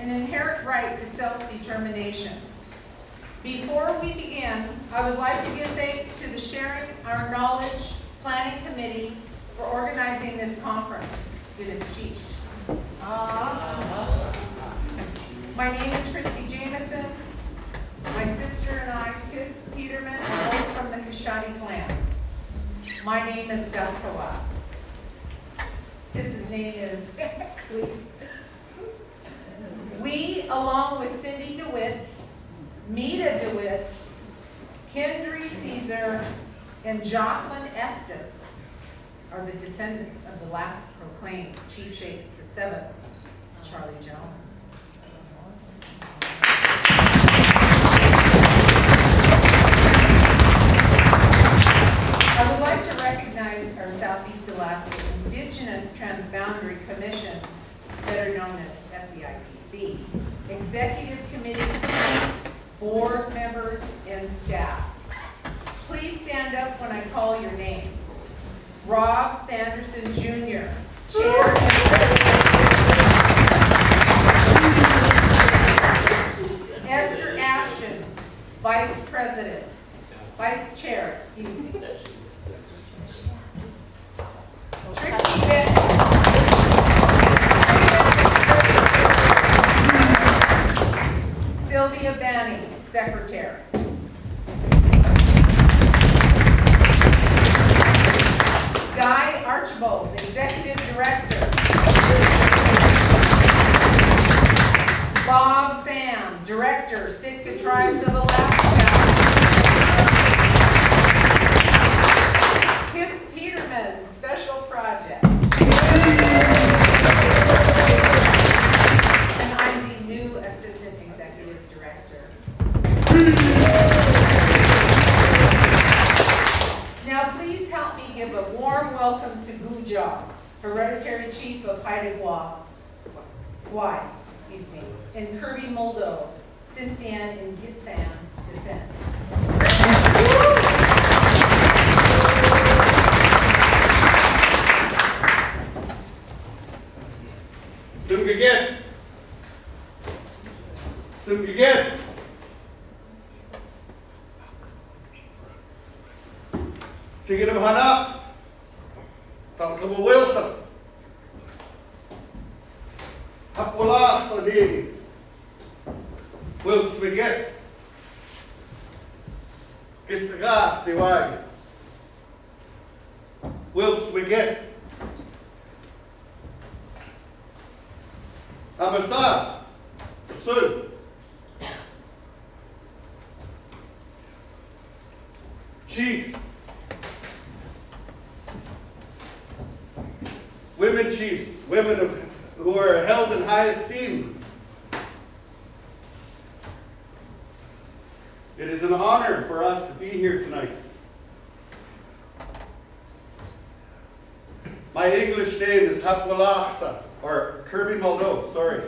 an inherent right to self-determination. Before we begin, I would like to give thanks to the Sharing Our Knowledge Planning Committee for organizing this conference. It is cheap. My name is Christy Jameson. My sister and I, Tis Peterman, are both from the Kashadi clan. My name is Gaskawa. Tis's name is We, along with Cindy DeWitt, Mita DeWitt, Kendry Caesar, and Jocelyn Estes, are the descendants of the last proclaimed Chief Shakes VII, Charlie Jones. I would like to recognize our Southeast Alaska Indigenous Transboundary Commission, better known as SEITC, Executive Committee, board members, and staff. Please stand up when I call your name. Rob Sanderson Jr., Chair and President. Esther Ashton, Vice Chair, excuse me. Trixie Bennett. Sylvia Banning, Secretary. Guy Archibald, Executive Director. Bob Sam, Director, Sitka Tribes of Alaska. Tis Peterman, Special Projects. And I'm the new Assistant Executive Director. Now please help me give a warm welcome to Guja, Hereditary Chief of Haida Gwaii, and Kirby Moldo, Tsimshian and Gitsan descent. Sumgaget. Sumgaget. Sige na hanap. Tangkabo Wilson. Hapwala sa din. Wilson Sumgaget. Kistagas Diwai. Wilson Sumgaget. Abasa, Sul, Chiefs, women chiefs, women who are held in high esteem. It is an honor for us to be here tonight. My English name is Hapwalaksa. Or Kirby Moldo, sorry.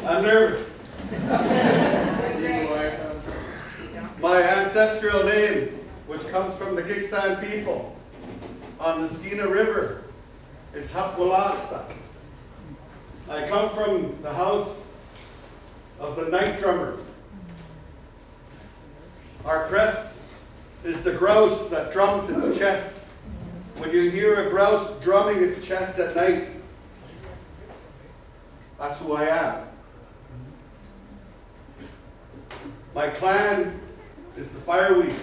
I'm nervous. My ancestral name, which comes from the Gitsan people on the Skeena River, is Hapwalaksa. I come from the house of the night drummer. Our crest is the grouse that drums its chest. When you hear a grouse drumming its chest at night, that's who I am. My clan is the fireweed.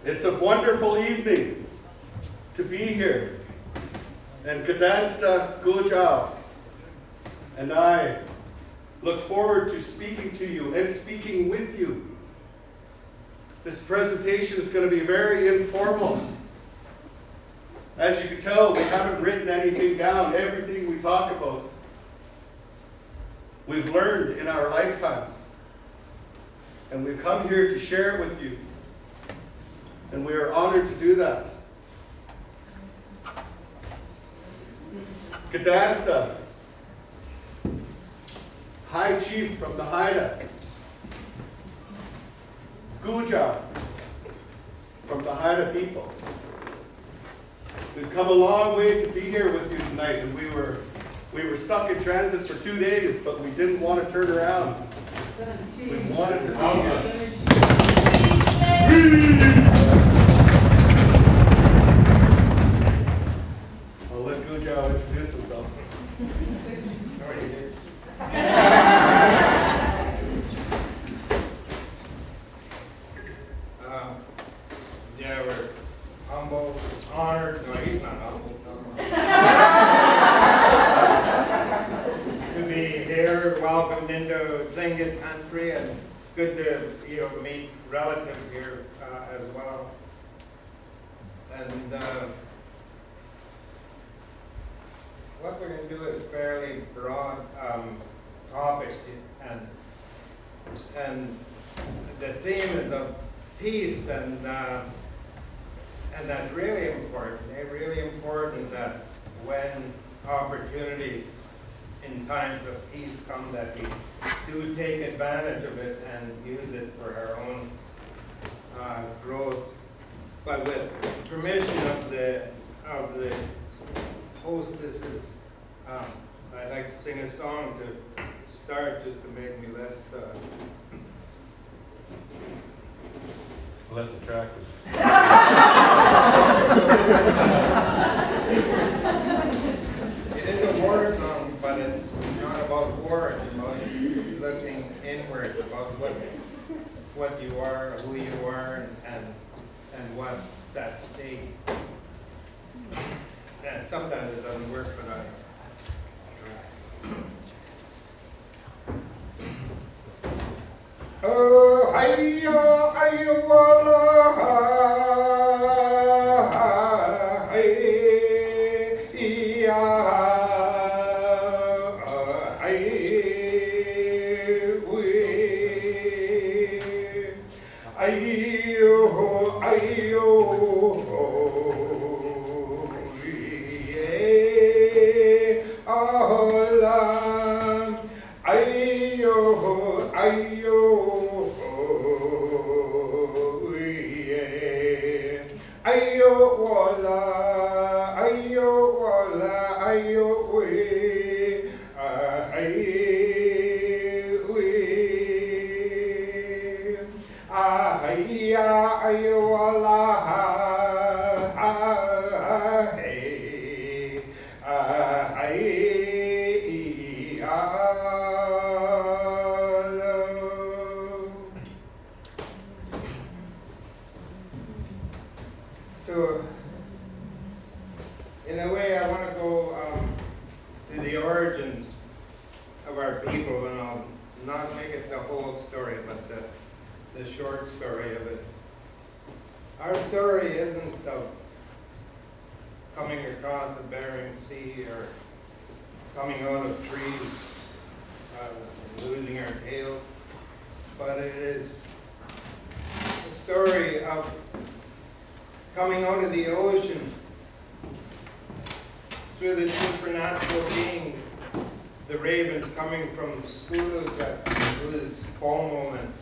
It's a wonderful evening to be here. And Kadansta Gujau and I look forward to speaking to you and speaking with you. This presentation is going to be very informal. As you can tell, we haven't written anything down. Everything we talk about, we've learned in our lifetimes. And we've come here to share it with you. And we are honored to do that. Kadansta, High Chief from the Haida, Guja, from the Haida people. We've come a long way to be here with you tonight, and we were stuck in transit for 2 days, but we didn't want to turn around. We wanted to be here. I'll let Gujao introduce himself. Yeah, we're humble, honored. No, he's not humble. To be here, welcomed into Tlingit country, and good to meet relatives here as well. And what we're going to do is fairly broad topics, and the theme is of peace, and that's really important. It's really important that when opportunities in times of peace come, that we do take advantage of it and use it for our own growth. But with permission of the hostesses, I'd like to sing a song to start, just to make me less attractive. It is a war song, but it's not about war. It's about looking inward, about what you are, who you are, and what's at stake. And sometimes it doesn't work, but I try. Oh, ayo, ayo, So, in a way, I want to go to the origins of our people, and I'll not make it the whole story, but the short story of it. Our story isn't of coming across the Bering Sea or coming out of trees, losing our tails, but it is a story of coming out of the ocean through the supernatural beings, the ravens coming from Skuluja, who is Pomo, and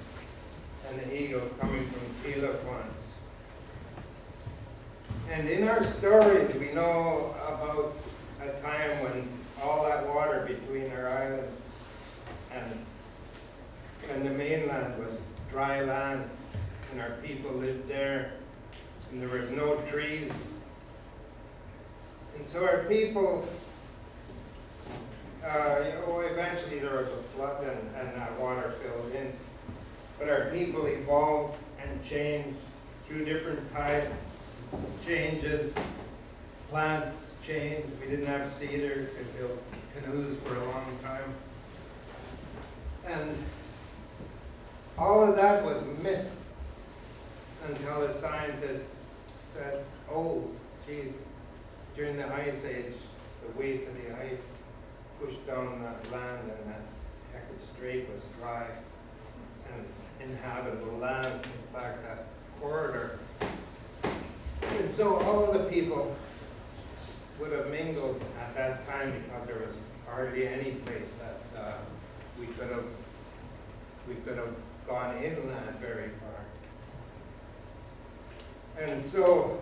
the eagles coming from Tilaquans. And in our stories, we know about a time when all that water between our island and the mainland was dry land, and our people lived there, and there was no trees. And so our people, eventually there was a flood and that water filled in. But our people evolved and changed through different tide changes. Plants changed. We didn't have cedar, could build canoes for a long time. And all of that was myth until the scientists said, oh, geez, during the Ice Age, the weight of the ice pushed down that land, and that Hecate Strait was dry and inhabitable land, in fact, that corridor. And so all of the people would have mingled at that time, because there was hardly any place that we could have gone inland very far. And so,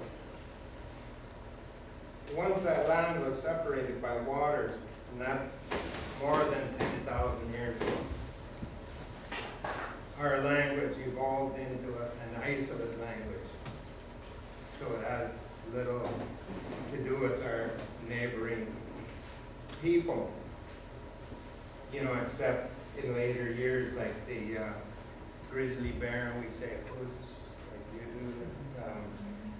once that land was separated by water, and that's more than 10,000 years ago, our language evolved into an isolate language. So it has little to do with our neighboring people, you know, except in later years, like the grizzly bear, we say "Oots," like you do,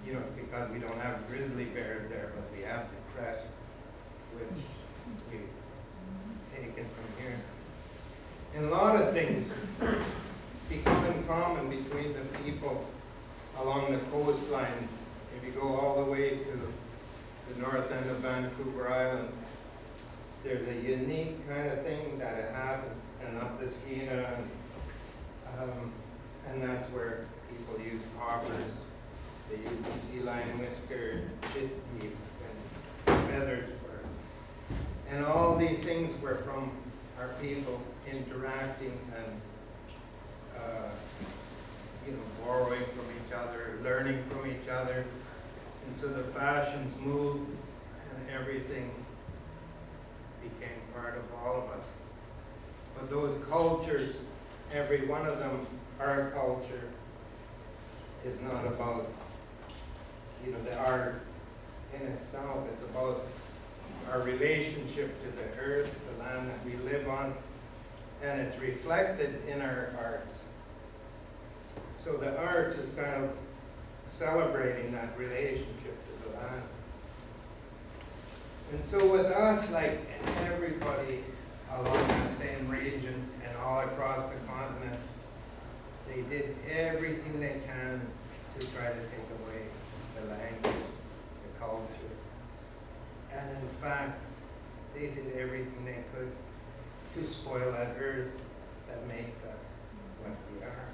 you know, because we don't have grizzly bears there, but we have the crest, which we've taken from here. And a lot of things become in common between the people along the coastline. If you go all the way to the north end of Vancouver Island, there's a unique kind of thing that it happens, and up the Skeena, and that's where people use hoppers. They use the sea lion whisker, chitkeep, and feathers. And all these things were from our people interacting and you know, borrowing from each other, learning from each other. And so the fashions moved and everything became part of all of us. But those cultures, every one of them, our culture, is not about, you know, the art in itself. It's about our relationship to the earth, the land that we live on, and it's reflected in our arts. So the arts is kind of celebrating that relationship to the land. And so with us, like everybody along that same region and all across the continent, they did everything they can to try to take away the language, the culture. And in fact, they did everything they could to spoil that earth that makes us what we are.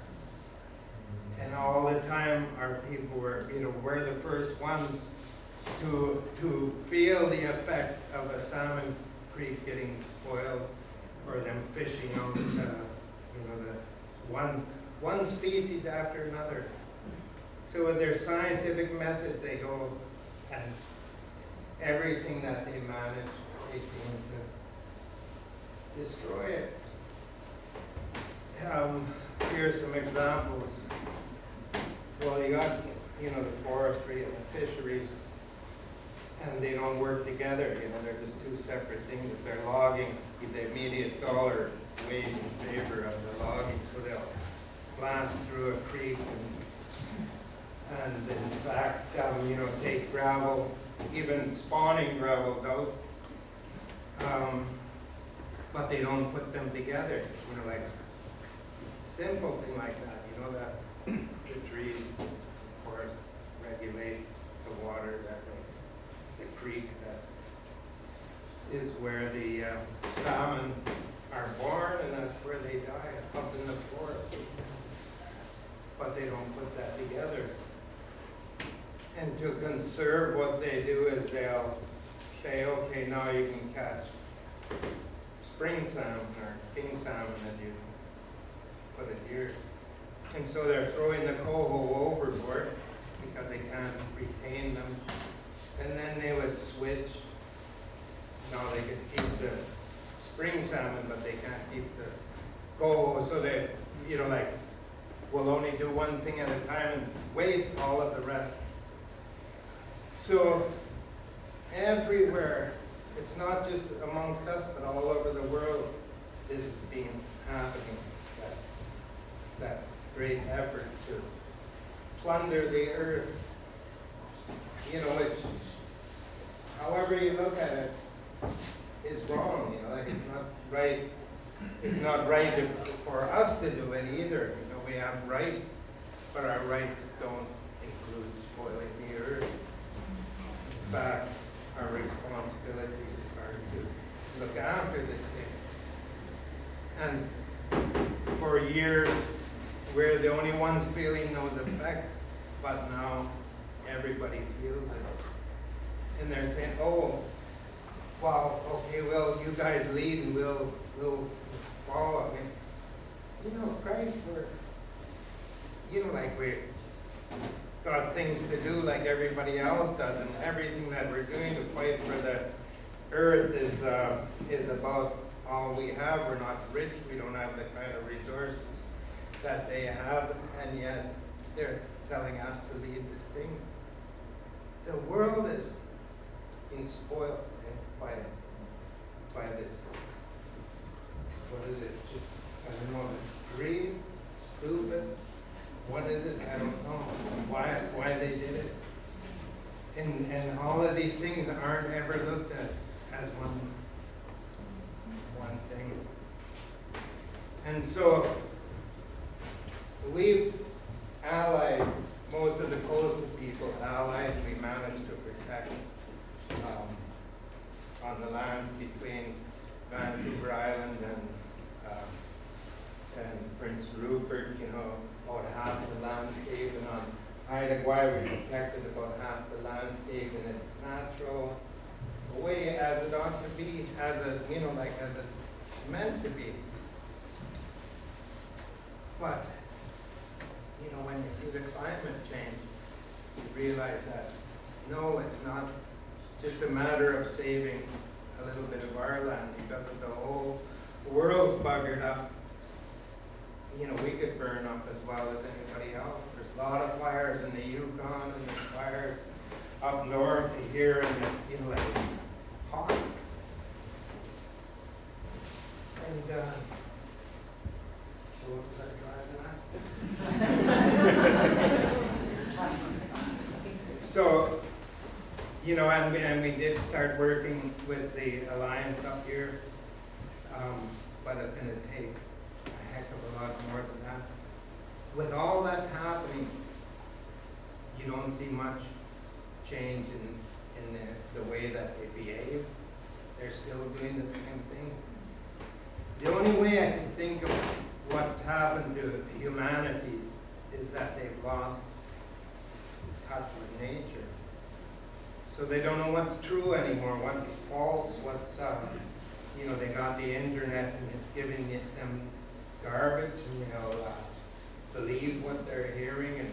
And all the time, our people were, you know, we're the first ones to feel the effect of a salmon creek getting spoiled, or them fishing out, you know, the one species after another. So with their scientific methods, they go and everything that they manage, they seem to destroy it. Here's some examples. Well, you got, you know, the forestry and the fisheries, and they don't work together. You know, they're just two separate things. If they're logging, the immediate dollar weighs in favor of the logging, so they'll blast through a creek and in fact, you know, take gravel, even spawning gravels out, but they don't put them together. You know, like simple thing like that. You know that the trees, of course, regulate the water that the creek that is where the salmon are born, and that's where they die, up in the forest. But they don't put that together. And to conserve, what they do is they'll say, okay, now you can catch spring salmon or king salmon as you put it here. And so they're throwing the coho overboard because they can't retain them. And then they would switch. Now they could keep the spring salmon, but they can't keep the coho. So they, you know, like, will only do one thing at a time and waste all of the rest. So everywhere, it's not just amongst us, but all over the world, this is being happening. That great effort to plunder the earth. You know, it's, however you look at it, is wrong. You know, like it's not right. It's not right for us to do it either. You know, we have rights, but our rights don't include spoiling the earth. In fact, our responsibilities are to look after this thing. And for years, we're the only ones feeling those effects, but now everybody feels it. And they're saying, oh, well, okay, well, you guys lead and we'll follow. I mean, you know, Christ, we're, you know, like got things to do like everybody else does, and everything that we're doing to fight for the earth is about all we have. We're not rich, we don't have the kind of resources that they have, and yet they're telling us to lead this thing. The world is being spoiled by this, what is it, just, I don't know, greed, stupid, what is it, I don't know, why they did it. And all of these things aren't ever looked at as one thing. And so we've allied, most of the coastal people allied, we managed to protect on the land between Vancouver Island and Prince Rupert, you know, about half the landscape, and on Haida Gwaii we protected about half the landscape in its natural way as it ought to be, as a, you know, like as it meant to be. But, you know, when you see the climate change, you realize that, no, it's not just a matter of saving a little bit of our land, because if the whole world's buggered up, you know, we could burn up as well as anybody else. There's a lot of fires in the Yukon, and there's fires up north and here, and you know, like hot. And so what was I driving at? So, you know, and we did start working with the Alliance up here, but it's going to take a heck of a lot more than that. With all that's happening, you don't see much change in the way that they behave. They're still doing the same thing. The only way I can think of what's happened to humanity is that they've lost touch with nature. So they don't know what's true anymore, what's false, what's, you know, they got the internet and it's giving them garbage, and, you know, believe what they're hearing, and,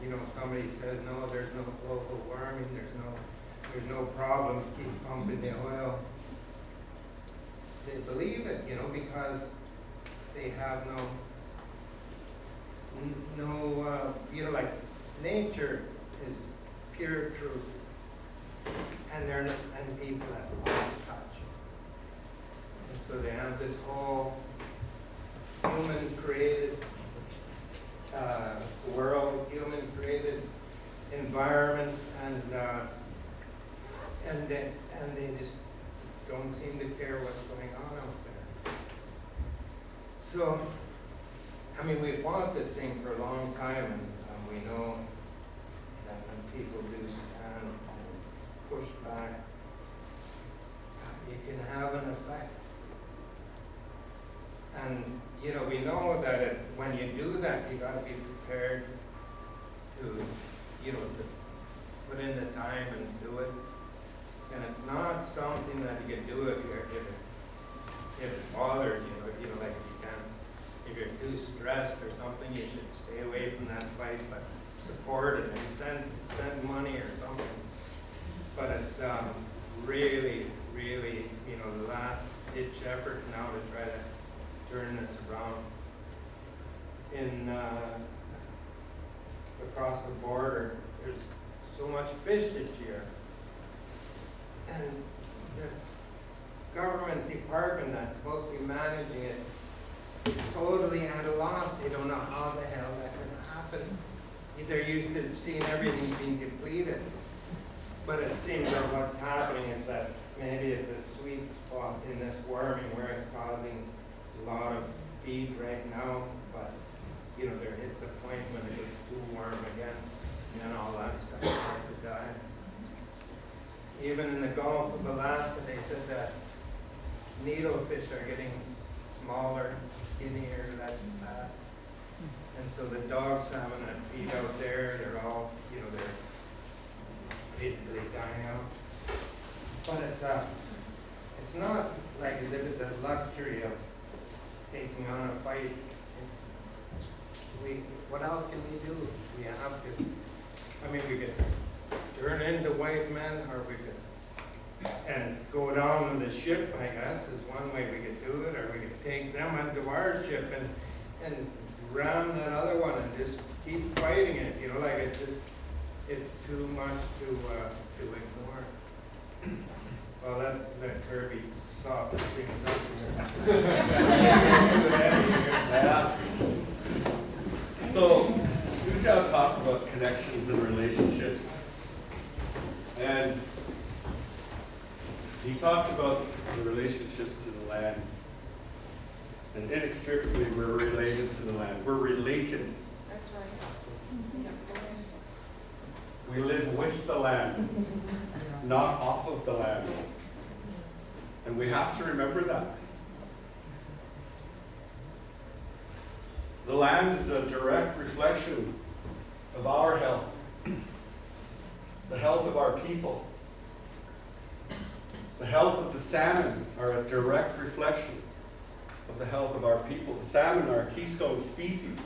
you know, somebody says, no, there's no global warming, there's no problem, keep pumping the oil. They believe it, you know, because they have no, you know, like nature is pure truth, and people have lost touch, and so they have this whole human-created world, human-created environments, and they just don't seem to care what's going on out there. So, I mean, we fought this thing for a long time, and we know that when people do stand and push back, you can have an effect. And, you know, we know that when you do that, you got to be prepared to, you know, to put in the time and do it. And it's not something that you can do if it bothers you know, like if you're too stressed or something, you should stay away from that fight, but support it and send money or something. But it's really, really, you know, the last ditch effort now to try to turn this around. In across the border, there's so much fish this year, and the government department that's supposed to be managing it is totally at a loss. They don't know how the hell that can happen. They're used to seeing everything being depleted, but it seems that what's happening is that maybe it's a sweet spot in this warming where it's causing a lot of feed right now, but you know, there hits a point when it gets too warm again, and all that stuff starts to die. Even in the Gulf of Alaska, they said that needlefish are getting smaller, skinnier, less fat. And so the dogs having that feed out there, they're all, you know, they're basically dying out. But it's not like as if it's a luxury of taking on a fight. what else can we do? We have to, I mean, we could turn into white men, or we could, and go down on the ship, I guess, is one way we could do it, or we could take them onto our ship and ram that other one and just keep fighting it, you know, like it's too much to ignore. Well, let Kirby soften things up here. Yeah. So, Ujao talked about connections and relationships. And he talked about the relationships to the land. And inextricably, we're related to the land. We're related. That's right. We live with the land, not off of the land. And we have to remember that. The land is a direct reflection of our health, the health of our people. The health of the salmon are a direct reflection of the health of our people. The salmon are a keystone species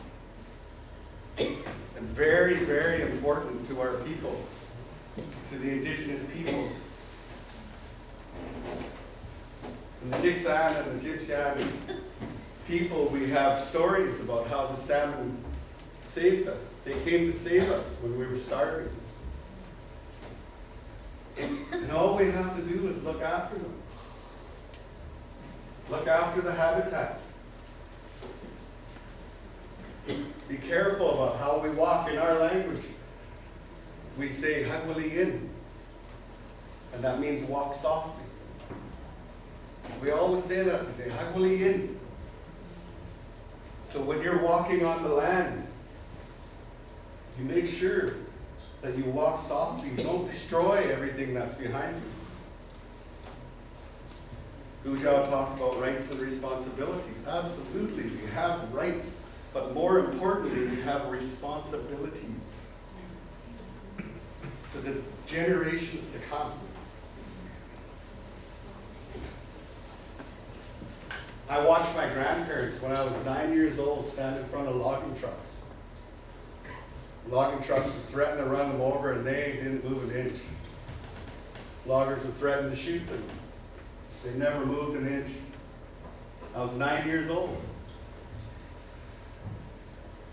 and very, very important to our people, to the indigenous peoples. And the Dixan and the Gypsian people, we have stories about how the salmon saved us. They came to save us when we were starving. And all we have to do is look after them. Look after the habitat. Be careful about how we walk. In our language, we say hagwaliin, and that means walk softly. We always say that. We say hagwaliin. So when you're walking on the land, you make sure that you walk softly. You don't destroy everything that's behind you. Gujao talked about rights and responsibilities. Absolutely, we have rights, but more importantly, we have responsibilities to the generations to come. I watched my grandparents when I was 9 years old stand in front of logging trucks. Logging trucks would threaten to run them over and they didn't move an inch. Loggers would threaten to shoot them. They never moved an inch. I was 9 years old.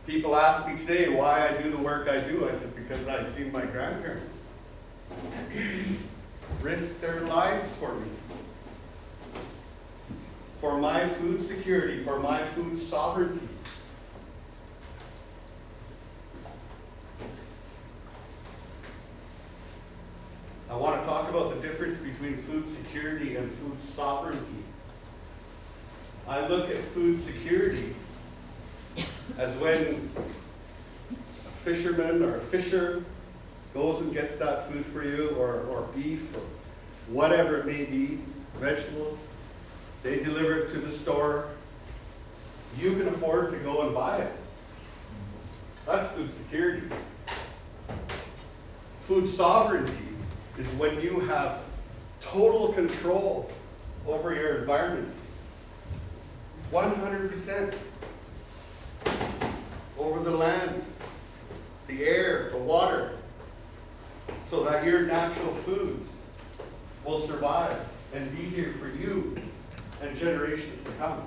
People ask me today why I do the work I do. I said, because I seen my grandparents risk their lives for me. For my food security, for my food sovereignty. I want to talk about the difference between food security and food sovereignty. I look at food security as when a fisherman or a fisher goes and gets that food for you, or beef, or whatever it may be, vegetables. They deliver it to the store. You can afford to go and buy it. That's food security. Food sovereignty is when you have total control over your environment. 100% over the land, the air, the water, so that your natural foods will survive and be here for you and generations to come.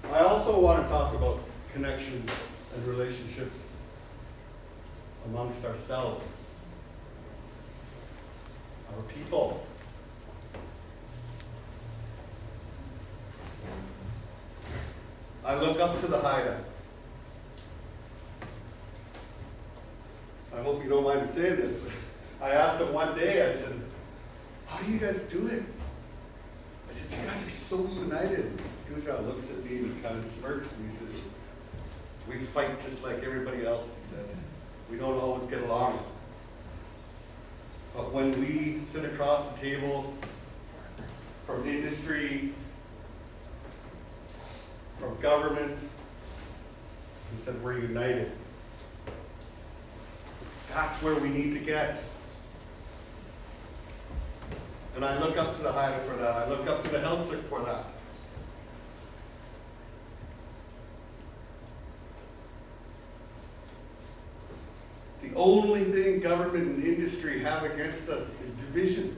I also want to talk about connections and relationships amongst ourselves, our people. I look up to the Haida. I hope you don't mind me saying this, but I asked them one day, I said, how do you guys do it? I said, you guys are so united. Gujao looks at me and kind of smirks and he says, we fight just like everybody else, he said. We don't always get along. But when we sit across the table from industry, from government, he said, we're united. That's where we need to get. And I look up to the Haida for that. I look up to the Heiltsuk for that. The only thing government and industry have against us is division.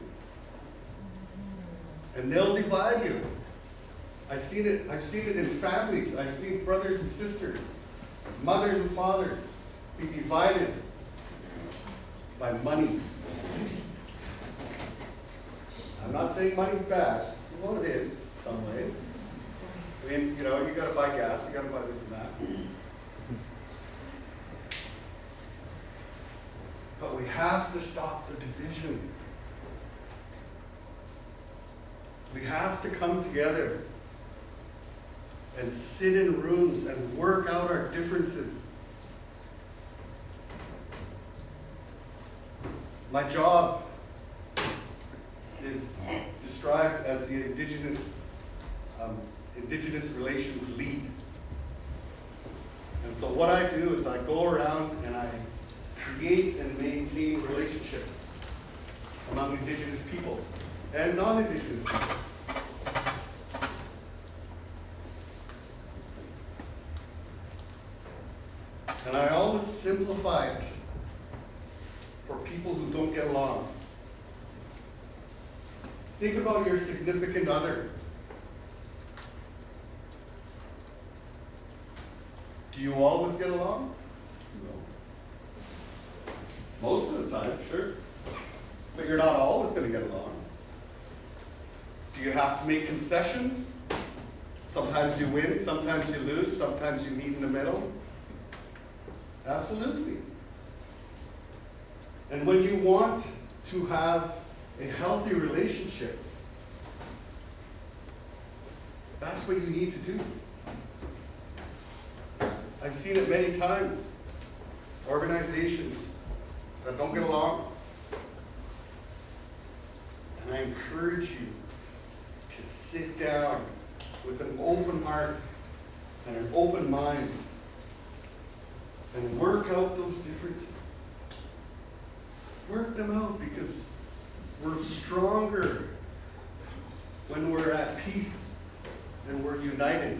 And they'll divide you. I've seen it in families. I've seen brothers and sisters, mothers and fathers be divided by money. I'm not saying money's bad. Well, it is in some ways. I mean, you know, you gotta buy gas, you gotta buy this and that. But we have to stop the division. We have to come together and sit in rooms and work out our differences. My job is described as the Indigenous Relations Lead. And so what I do is I go around and I create and maintain relationships among Indigenous peoples and non-Indigenous peoples. And I always simplify it for people who don't get along. Think about your significant other. Do you always get along? No. Most of the time, sure. But you're not always going to get along. Do you have to make concessions? Sometimes you win, sometimes you lose, sometimes you meet in the middle. Absolutely. And when you want to have a healthy relationship, that's what you need to do. I've seen it many times. Organizations that don't get along. And I encourage you to sit down with an open heart and an open mind and work out those differences. Work them out, because we're stronger when we're at peace and we're united.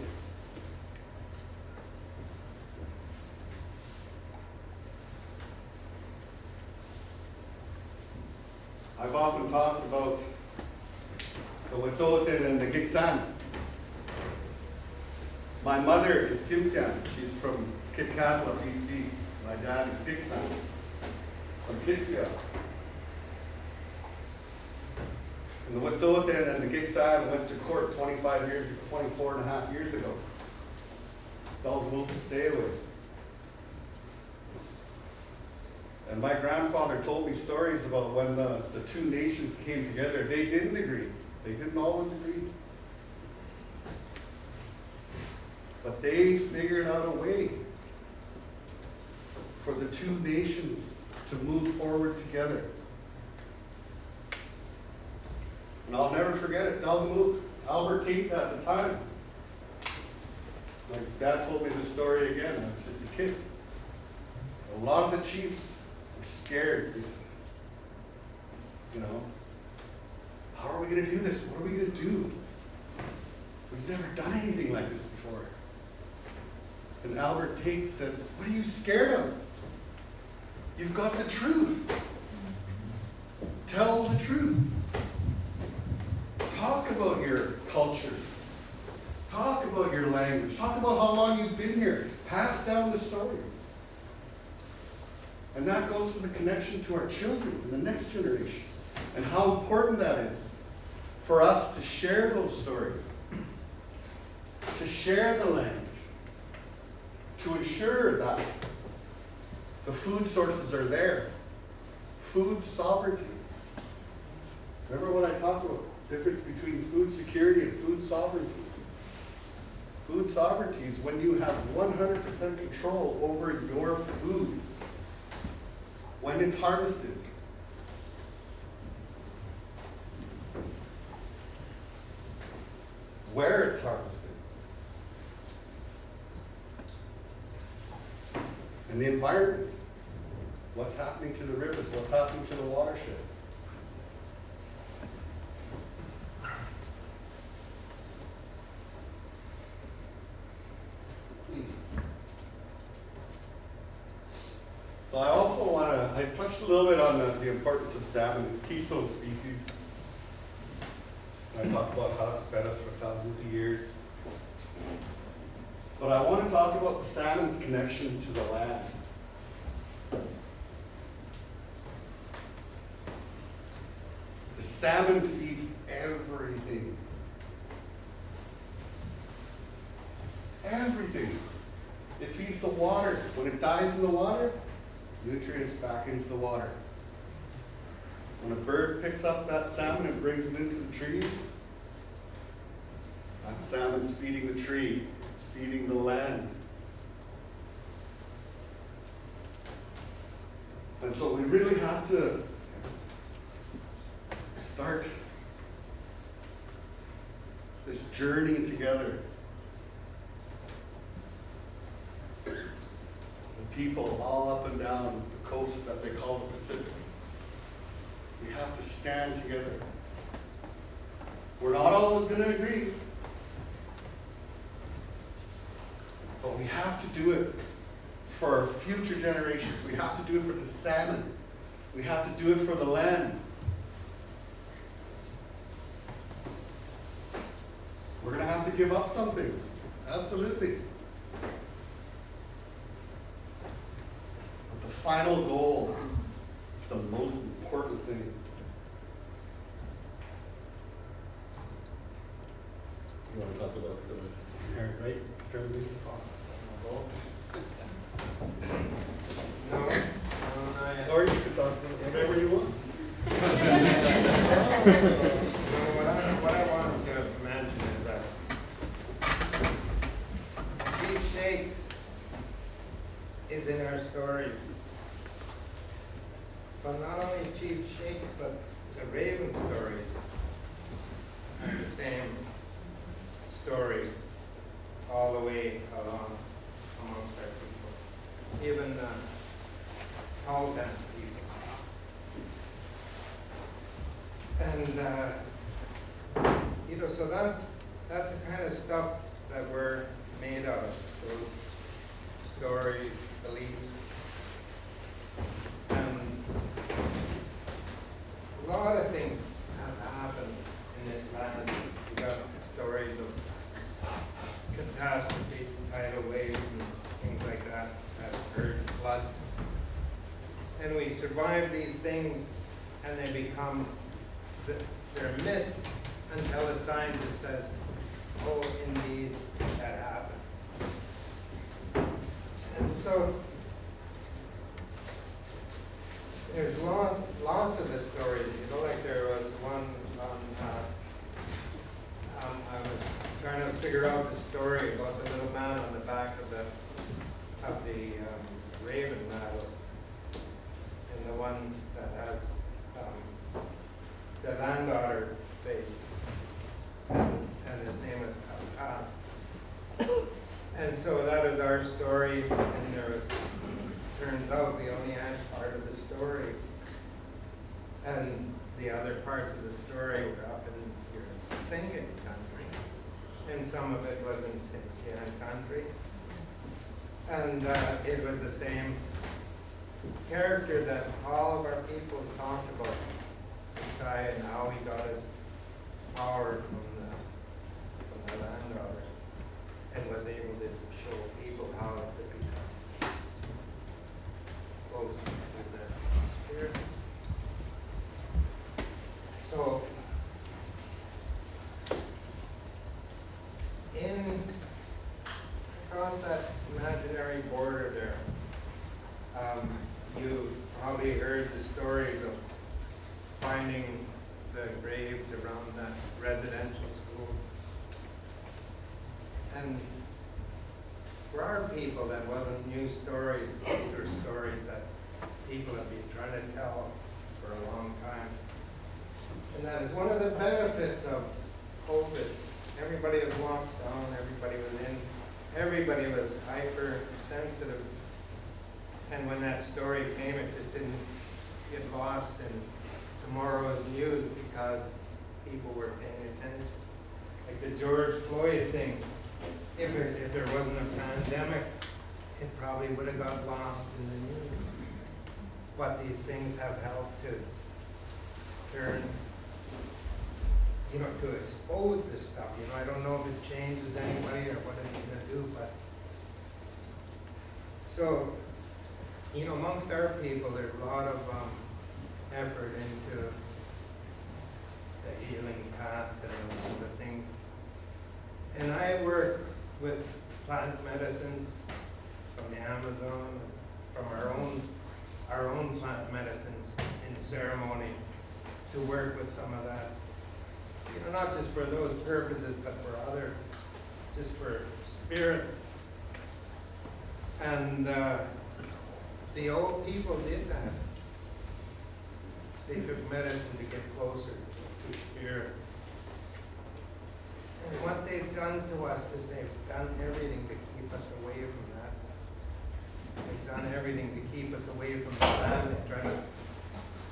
I've often talked about the Wet'suwet'en and the Gitxsan. My mother is Timsian. She's from Kitkatla, BC. My dad is Gitxsan from Kispia. And the Wet'suwet'en and the Gitxsan went to court 24 and a half years ago. They'll move to stay away. And my grandfather told me stories about when the two nations came together. They didn't agree. They didn't always agree. But they figured out a way for the two nations to move forward together. And I'll never forget it. Albert Tate at the time. My dad told me this story again. I was just a kid. A lot of the chiefs were scared. They said, you know, how are we going to do this? What are we going to do? We've never done anything like this before. And Albert Tate said, what are you scared of? You've got the truth. Tell the truth. Talk about your culture. Talk about your language. Talk about how long you've been here. Pass down the stories. And that goes to the connection to our children and the next generation. And how important that is for us to share those stories. To share the language. To ensure that the food sources are there. Food sovereignty. Remember when I talked about the difference between food security and food sovereignty? Food sovereignty is when you have 100% control over your food. When it's harvested. Where it's harvested. And the environment. What's happening to the rivers? What's happening to the watersheds? I touched a little bit on the importance of salmon. It's a keystone species. I talked about how it's fed us for thousands of years. But I want to talk about the salmon's connection to the land. The salmon feeds everything. Everything. It feeds the water. When it dies in the water, nutrients back into the water. When a bird picks up that salmon and brings it into the trees, that salmon's feeding the tree. It's feeding the land. And so we really have to start this journey together. The people all up and down the coast that they call the Pacific. We have to stand together. We're not always going to agree. But we have to do it for future generations. We have to do it for the salmon. We have to do it for the land. We're going to have to give up some things. Absolutely. But the final goal is the most important thing. You want to talk about the inherent right term? No, Or you can talk about whatever you want. what I wanted to mention is that Chief Shakes is in our stories. But not only Chief Shakes, but the Raven stories are the same stories all the way along amongst our people. Even Haldan people. And so that's the kind of stuff that we're made of. Those stories, beliefs. And a lot of things have happened in this land. We got stories of catastrophes, tidal waves, and things like that occurred, floods. And we survive these things, and they become, they're myth until a scientist says, oh, indeed, that happened. And so, there's lots of the stories. Like there was one I was trying to figure out the story about the little man on the back of the raven medals, and the one that has the landotter face, and his name is Papa. And so that is our story, and there was, turns out we only had part of the story, and the other parts of the story were up in your thinking country, and some of it was in Xinjiang country, and it was the same character that all of our people talked about, this guy and how he got his power from the landowners, and was able to show people how to become close to the spirit. So, across that imaginary border there, you probably heard the stories of finding the graves around the residential schools. And for our people, that wasn't new stories. Those were stories that people have been trying to tell for a long time. And that is one of the benefits of COVID. Everybody was locked down, everybody was in, everybody was hypersensitive. And when that story came, it just didn't get lost in tomorrow's news because people were paying attention. Like the George Floyd thing, if there wasn't a pandemic, it probably would have got lost in the news. but these things have helped to turn, to expose this stuff. I don't know if it changes anybody or what it's gonna do, but. So, amongst our people, there's a lot of effort into the healing path and those sort of things. And I work with plant medicines from the Amazon, from our own plant medicines in ceremony to work with some of that. Not just for those purposes, but for other, just for spirit. And the old people did that. They took medicine to get closer to spirit. And what they've done to us is they've done everything to keep us away from that. They've done everything to keep us away from the land. They try to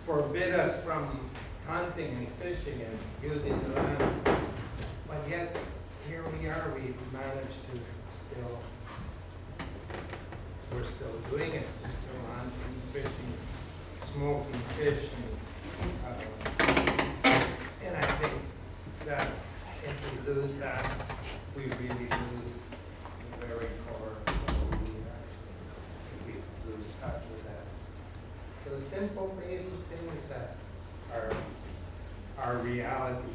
forbid us from hunting and fishing and using the land. But yet, here we are, we've managed to we're still doing it. We're still hunting, fishing, smoking fish, and I think that if we lose that, we really lose the very core of who we are. If we lose touch with that. Those simple, basic things that are our reality.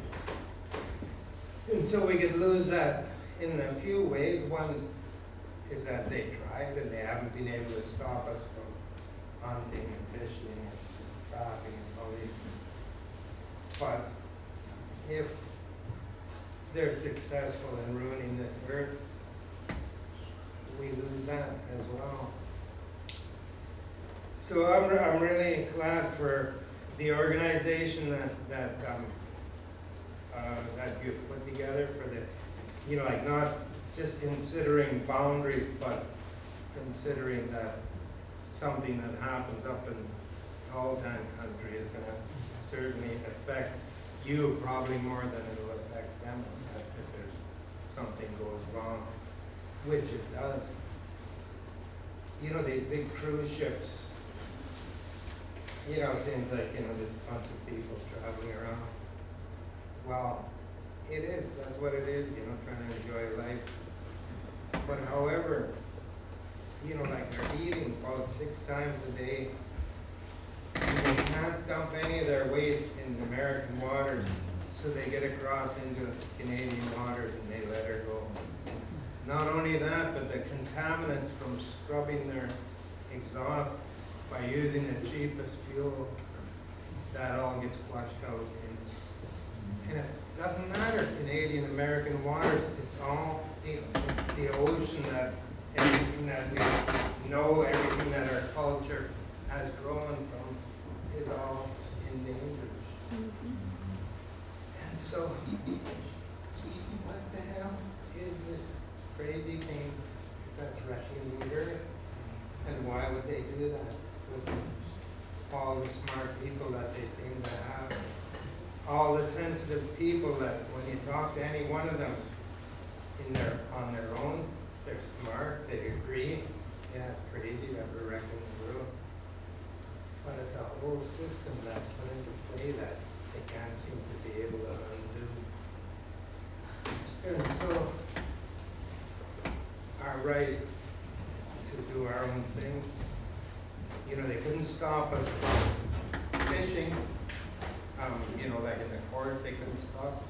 And so we could lose that in a few ways. One is as they tried and they haven't been able to stop us from hunting and fishing and trapping and all these things. But if they're successful in ruining this earth, we lose that as well. So I'm really glad for the organization that you've put together for the, not just considering boundaries, but considering that something that happens up in Altan country is going to certainly affect you probably more than it will affect them if there's something goes wrong, which it does. These big cruise ships, seems like, there's a bunch of people traveling around. Well, it is, that's what it is, trying to enjoy life. But however, like they're eating about 6 times a day, and they can't dump any of their waste in American waters, so they get across into Canadian waters and they let her go. Not only that, but the contaminants from scrubbing their exhaust by using the cheapest fuel, that all gets flushed out. And it doesn't matter, Canadian, American waters, it's all the ocean, that everything that we know, everything that our culture has grown from is all in danger. And so, what the hell is this crazy thing that's rushing the earth? And why would they do that with all the smart people that they seem to have? All the sensitive people that when you talk to any one of them on their own, they're smart, they agree. Yeah, it's crazy that we're wrecking the world. But it's a whole system that's put into play that they can't seem to be able to undo. And so, our right to do our own thing, they couldn't stop us from fishing. Like in the courts, they couldn't stop.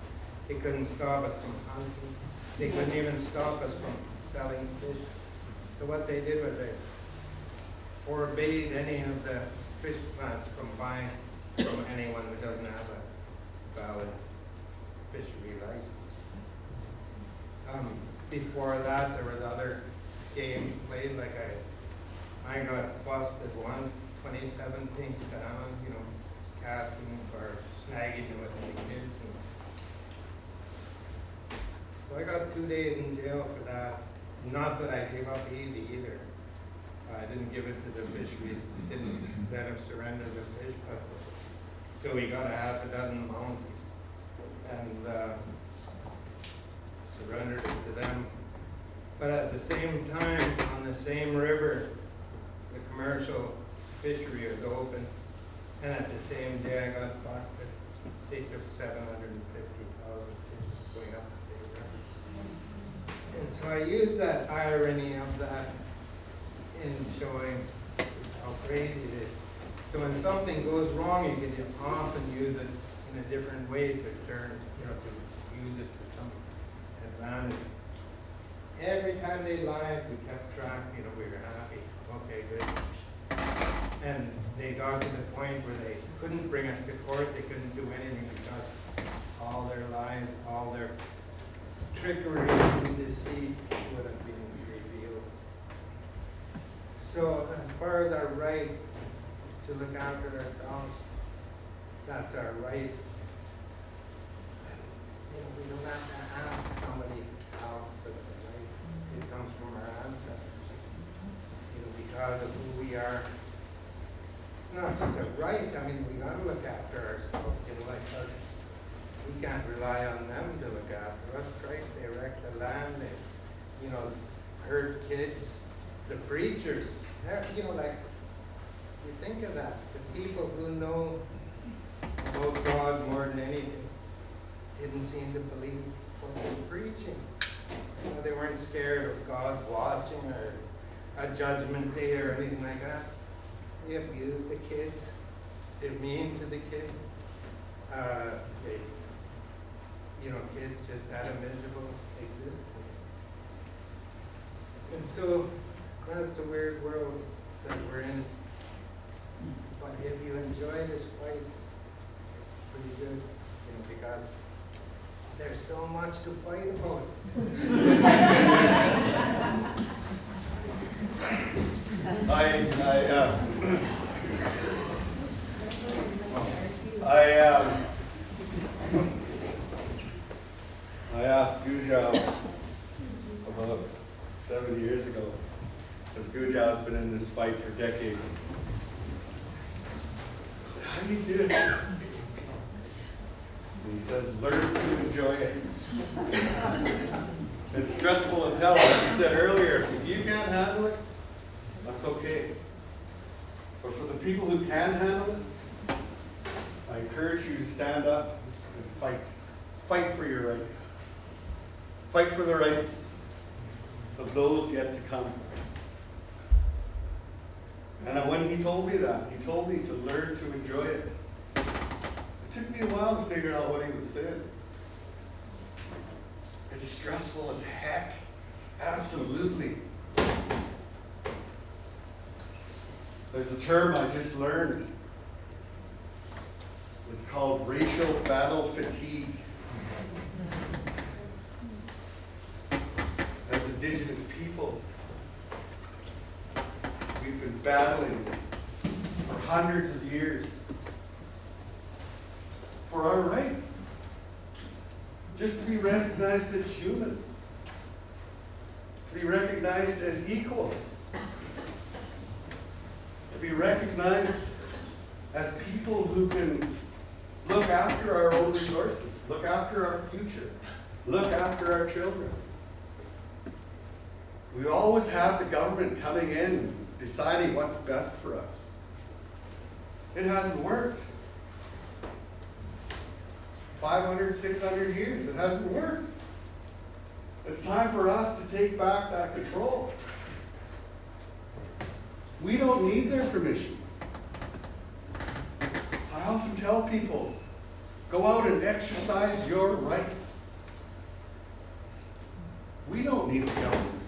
They couldn't stop us from hunting. They couldn't even stop us from selling fish. So what they did was they forbade any of the fish plants from buying from anyone who doesn't have a valid fishery license. Before that, there was other games played. Like I got busted once, 2017 salmon, casting or snagging with the kids. So I got 2 days in jail for that. Not that I gave up easy either. I didn't give it to the fisheries, didn't let him surrender the fish, but so we got a half a dozen mountains and surrendered it to them. But at the same time, on the same river, the commercial fishery was open, and at the same day I got busted. They took 750,000 fish going up the state river. And so I use that irony of that in showing how crazy it is. So when something goes wrong, you can often use it in a different way to turn, to use it to some advantage. Every time they lied, we kept track, we were happy. Okay, good. And they got to the point where they couldn't bring us to court, they couldn't do anything because all their lies, all their trickery and deceit would have been revealed. So as far as our right to look after ourselves, that's our right. We don't have to ask somebody else for the right. It comes from our ancestors. Because of who we are. It's not just a right. I mean, we got to look after ourselves. Like us, we can't rely on them to look after us. Christ, they wreck the land. They, hurt kids. The preachers. You think of that. The people who know about God more than anything didn't seem to believe what they were preaching. They weren't scared of God watching or a judgment day or anything like that. They abused the kids. They're mean to the kids. Kids just had a miserable existence. And so, that's a weird world that we're in. But if you enjoy this fight, it's pretty good, because there's so much to fight about. I asked Gujow about 7 years ago, because Gujow's been in this fight for decades. I said, how do you do it? And he says, learn to enjoy it. It's stressful as hell, like you said earlier. If you can't handle it, that's okay. But for the people who can handle it, I encourage you to stand up and fight. Fight for your rights. Fight for the rights of those yet to come. And when he told me that, he told me to learn to enjoy it. It took me a while to figure out what he was saying. It's stressful as heck. Absolutely. There's a term I just learned. It's called racial battle fatigue. As Indigenous peoples, we've been battling for hundreds of years for our rights. Just to be recognized as human. To be recognized as equals. To be recognized as people who can look after our own resources, look after our future, look after our children. We always have the government coming in, deciding what's best for us. It hasn't worked. 500, 600 years, it hasn't worked. It's time for us to take back that control. We don't need their permission. I often tell people, go out and exercise your rights. We don't need the government's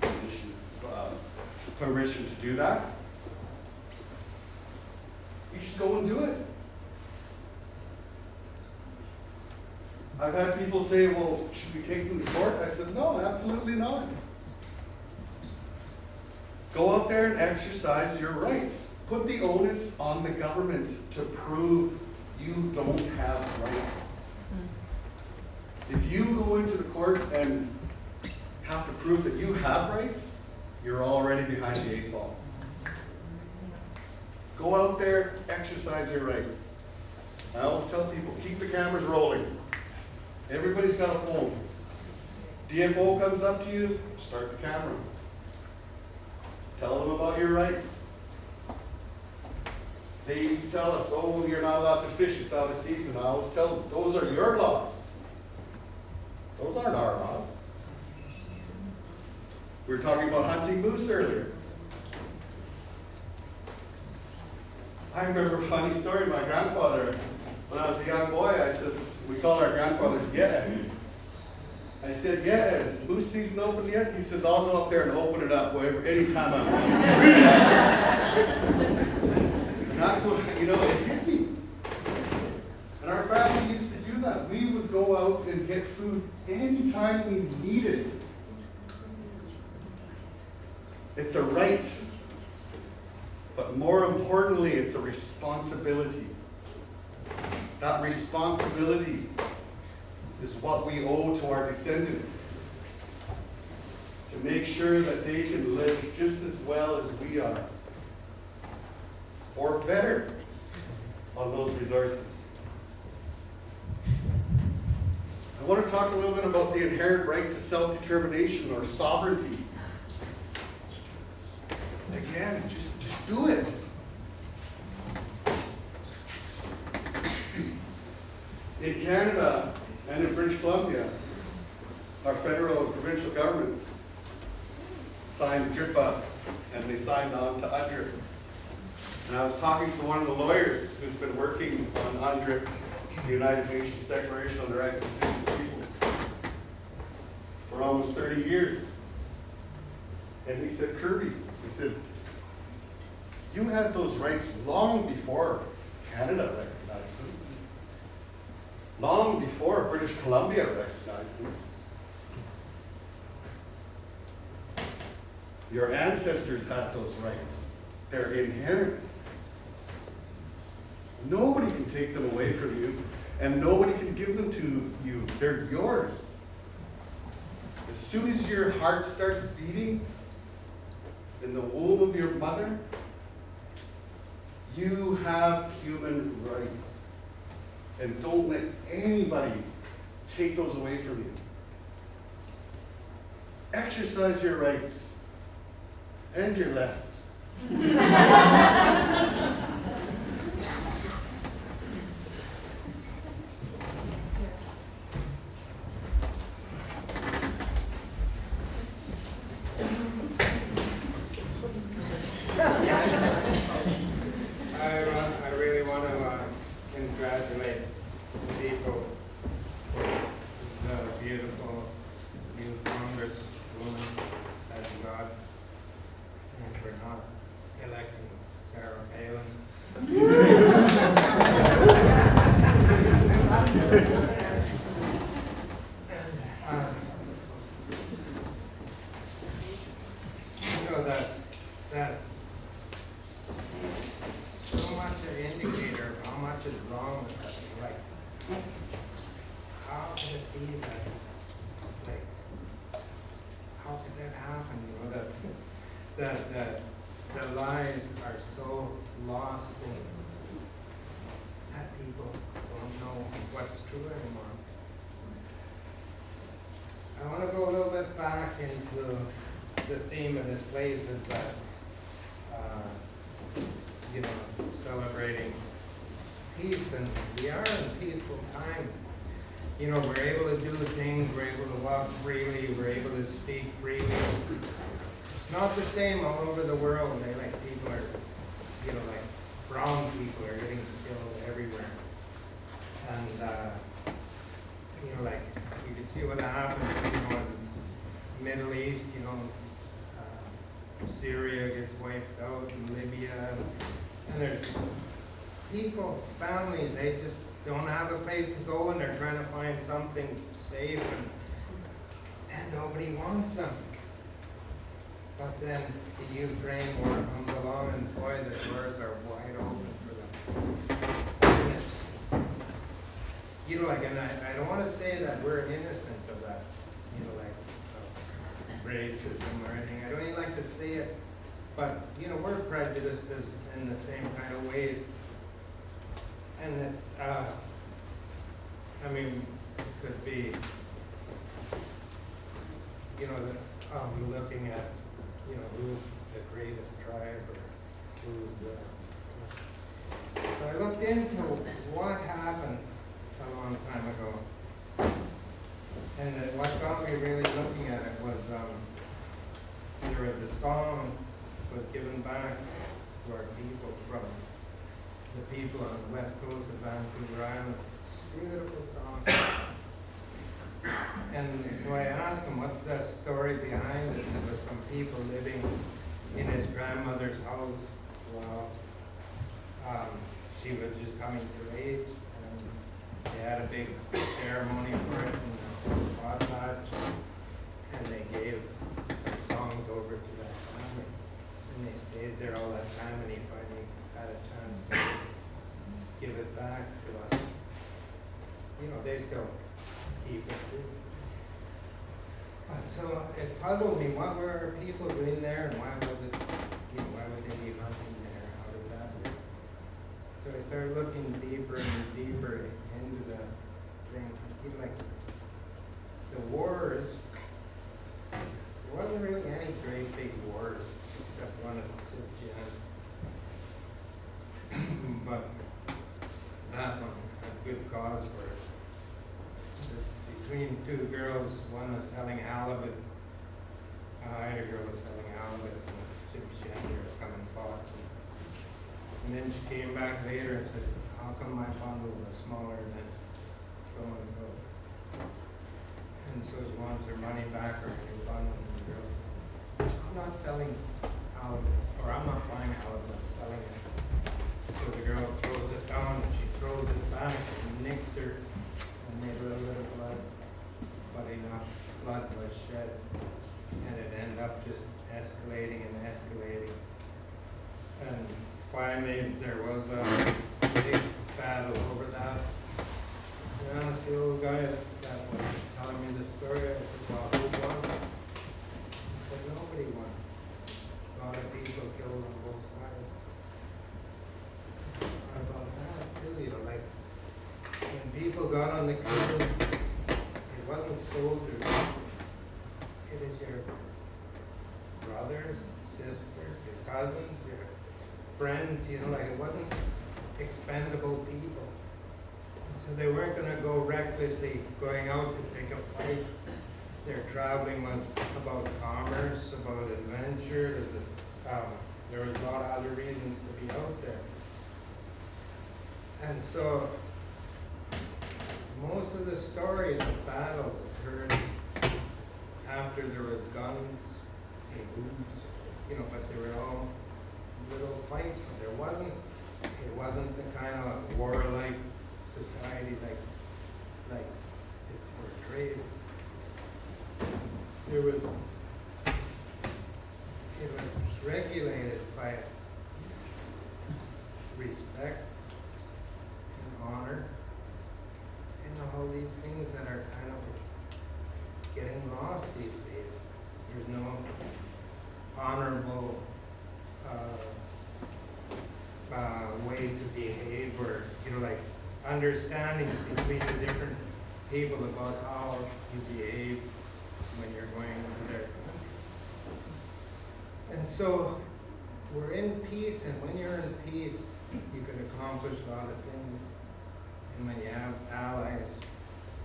permission to do that. You just go and do it. I've had people say, well, should we take them to court? I said, no, absolutely not. Go out there and exercise your rights. Put the onus on the government to prove you don't have rights. If you go into the court and have to prove that you have rights, you're already behind the 8 ball. Go out there, exercise your rights. I always tell people, keep the cameras rolling. Everybody's got a phone. DFO comes up to you, start the camera. Tell them about your rights. They used to tell us, oh, you're not allowed to fish, it's out of season. I always tell them, those are your laws. Those aren't our laws. We were talking about hunting moose earlier. I remember a funny story. My grandfather, when I was a young boy, I said, we called our grandfathers yeah. I said, yeah, is moose season open yet? He says, I'll go up there and open it up anytime I want. And that's what, it hit me. And our family used to do that. We would go out and get food anytime we needed it. It's a right, but more importantly, it's a responsibility. That responsibility is what we owe to our descendants, to make sure that they can live just as well as we are, or better, on those resources. I want to talk a little bit about the inherent right to self-determination or sovereignty. Again, just do it. In Canada and in British Columbia, our federal and provincial governments signed DRIPA and they signed on to UNDRIP. And I was talking to one of the lawyers who's been working on UNDRIP, the United Nations Declaration on the Rights of Indigenous Peoples, for almost 30 years. And he said, Kirby, he said, you had those rights long before Canada recognized them. Long before British Columbia recognized them. Your ancestors had those rights. They're inherent. Nobody can take them away from you, and nobody can give them to you. They're yours. As soon as your heart starts beating in the womb of your mother, you have human rights. And don't let anybody take those away from you. Exercise your rights and your lefts. I really want to congratulate the people, the beautiful new Congresswoman that you got, and for not electing Sarah Palin. That so much an indicator of how much is wrong with us. Like, how could it be that, like, how could that happen? The lies are so lost in that people don't know what's true anymore. I want to go a little bit back into the theme of this place is that, celebrating peace, and we are in peaceful times. We're able to do things, we're able to walk freely, we're able to speak freely. It's not the same all over the world. People are, like brown people are getting killed everywhere. And, like you can see what happens, in the Middle East, Syria gets wiped out, and Libya, and there's people, families, they just don't have a place to go, and they're trying to find something safe, and nobody wants them. But then the Ukraine war comes along, and boy, the doors are wide open for them. And I don't want to say that we're innocent of that, racism or anything. I don't even like to say it, but we're prejudiced in the same kind of ways, and it's it could be looking at who's the greatest tribe, or who's the, looked into what happened a long time ago. And what got me really looking at it was there was a song was given back to our people from the people on the west coast of Vancouver Island. Beautiful song. And so I asked him, what's the story behind it? And there was some people living in his grandmother's house while she was just coming to age. And they had a big ceremony for it in the potlatch. And they gave some songs over to that family. And they stayed there all that time, and he finally had a chance to give it back to us. You know, they still keep it too. So it puzzled me, what were our people doing there, and why was it, you know, why would they be hunting there? How did that work? So I started looking deeper and deeper into the thing. Even like the wars, there wasn't really any great big wars except one of Jan. But that one had good cause for it. Between two girls, one was selling halibut, either girl was selling halibut, and she ended up coming pots. And then she came back later and said, how come my bundle was smaller than so and so? And so she wants her money back or her new bundle, and the girl said, I'm not selling halibut, or I'm not buying halibut, I'm selling it. So the girl throws it down, and she throws it back and nicked her and made a little bit of blood. But enough blood was shed, and it ended up just escalating and escalating. And finally, there was a big battle over that. And I asked the old guy that was telling me the story, I said, well, who won? He said, nobody won. A lot of people killed on both sides. I thought that too, you know, like when people got on the canoe, it wasn't soldiers. It is your brothers, sisters, your cousins, your friends, you know, like it wasn't expendable people. So they weren't going to go recklessly going out to pick a fight. Their traveling was about commerce, about adventure. There was a lot of other reasons to be out there. And so most of the stories of battles occurred after there was guns and boots, you know, but they were all little fights, but it wasn't the kind of warlike society like it portrayed. It was regulated by respect and honor and all these things that are kind of getting lost these days. There's no honorable way to behave, or, you know, like understanding between the different people about how you behave when you're going into their country. And so we're in peace, and when you're in peace, you can accomplish a lot of things. And when you have allies,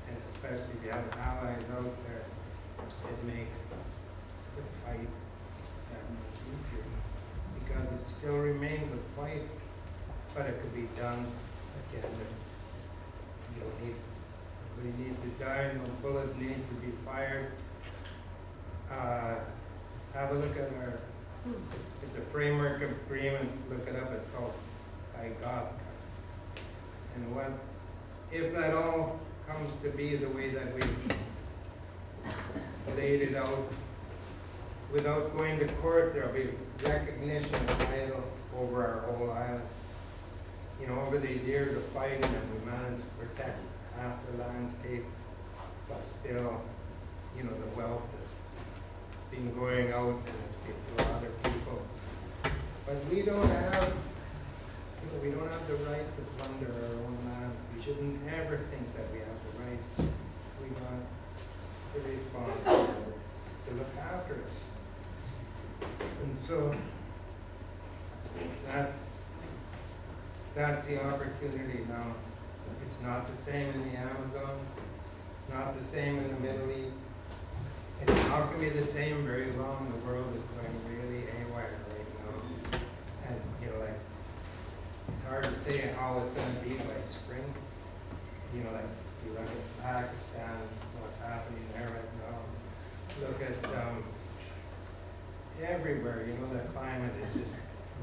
and especially if you have allies out there, it makes the fight that much easier, because it still remains a fight, but it could be done again. You don't need, nobody needs to die, no bullet needs to be fired. Have a look at our, it's a framework agreement, look it up, it's called IGOTCA. And what, if that all comes to be the way that we laid it out, without going to court, there'll be recognition of title over our whole island. You know, over these years of fighting, and we managed to protect half the landscape, but still, you know, the wealth has been going out and it's been to other people. But we don't have, you know, we don't have the right to plunder our own land. We shouldn't ever think that we have the right. We got the responsibility to look after it. And so that's that's the opportunity now. It's not the same in the Amazon. It's not the same in the Middle East. It's not going to be the same very long. The world is going really haywire right now. And, you know, like, it's hard to say how it's going to be by spring. You know, like, if you look at Pakistan, what's happening there right now. Look at everywhere, you know, the climate is just,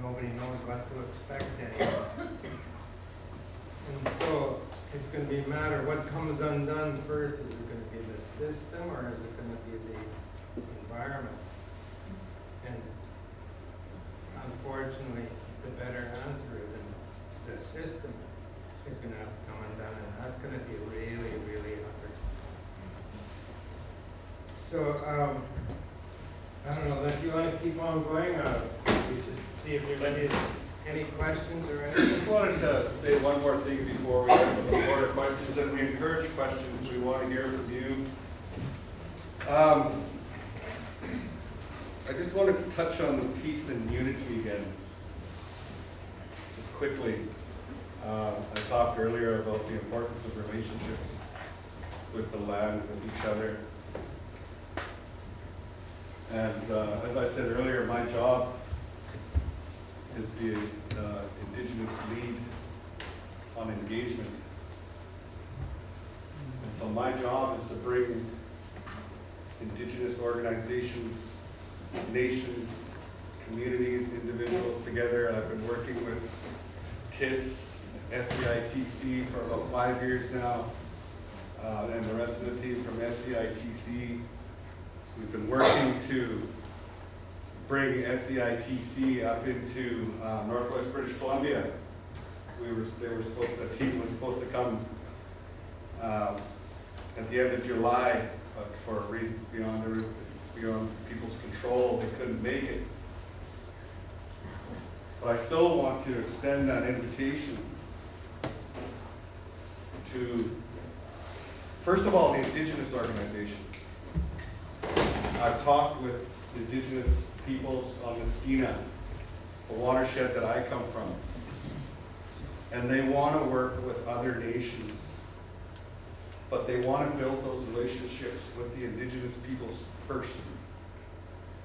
nobody knows what to expect anymore. And so, it's going to be a matter what comes undone first. Is it going to be the system or is it going to be the environment? And unfortunately, the better answer is the system is going to have to come undone, and that's going to be really, really hard. So, I don't know, unless you want to keep on going, we should see if there's any questions or I anything. just wanted to say one more thing before we open the floor to questions, and we encourage questions. We want to hear from you. I just wanted to touch on the peace and unity again, just quickly. I talked earlier about the importance of relationships with the land, with each other. And as I said earlier, my job is the Indigenous lead on engagement. And so my job is to bring Indigenous organizations, nations, communities, individuals together. And I've been working with TIS, SEITC for about 5 years now, and the rest of the team from SEITC. We've been working to bring SEITC up into Northwest British Columbia. A team was supposed to come at the end of July, but for reasons beyond people's control, they couldn't make it. But I still want to extend that invitation to, first of all, the Indigenous organizations. I've talked with Indigenous peoples on the Skeena, the watershed that I come from, and they want to work with other nations, but they want to build those relationships with the Indigenous peoples first.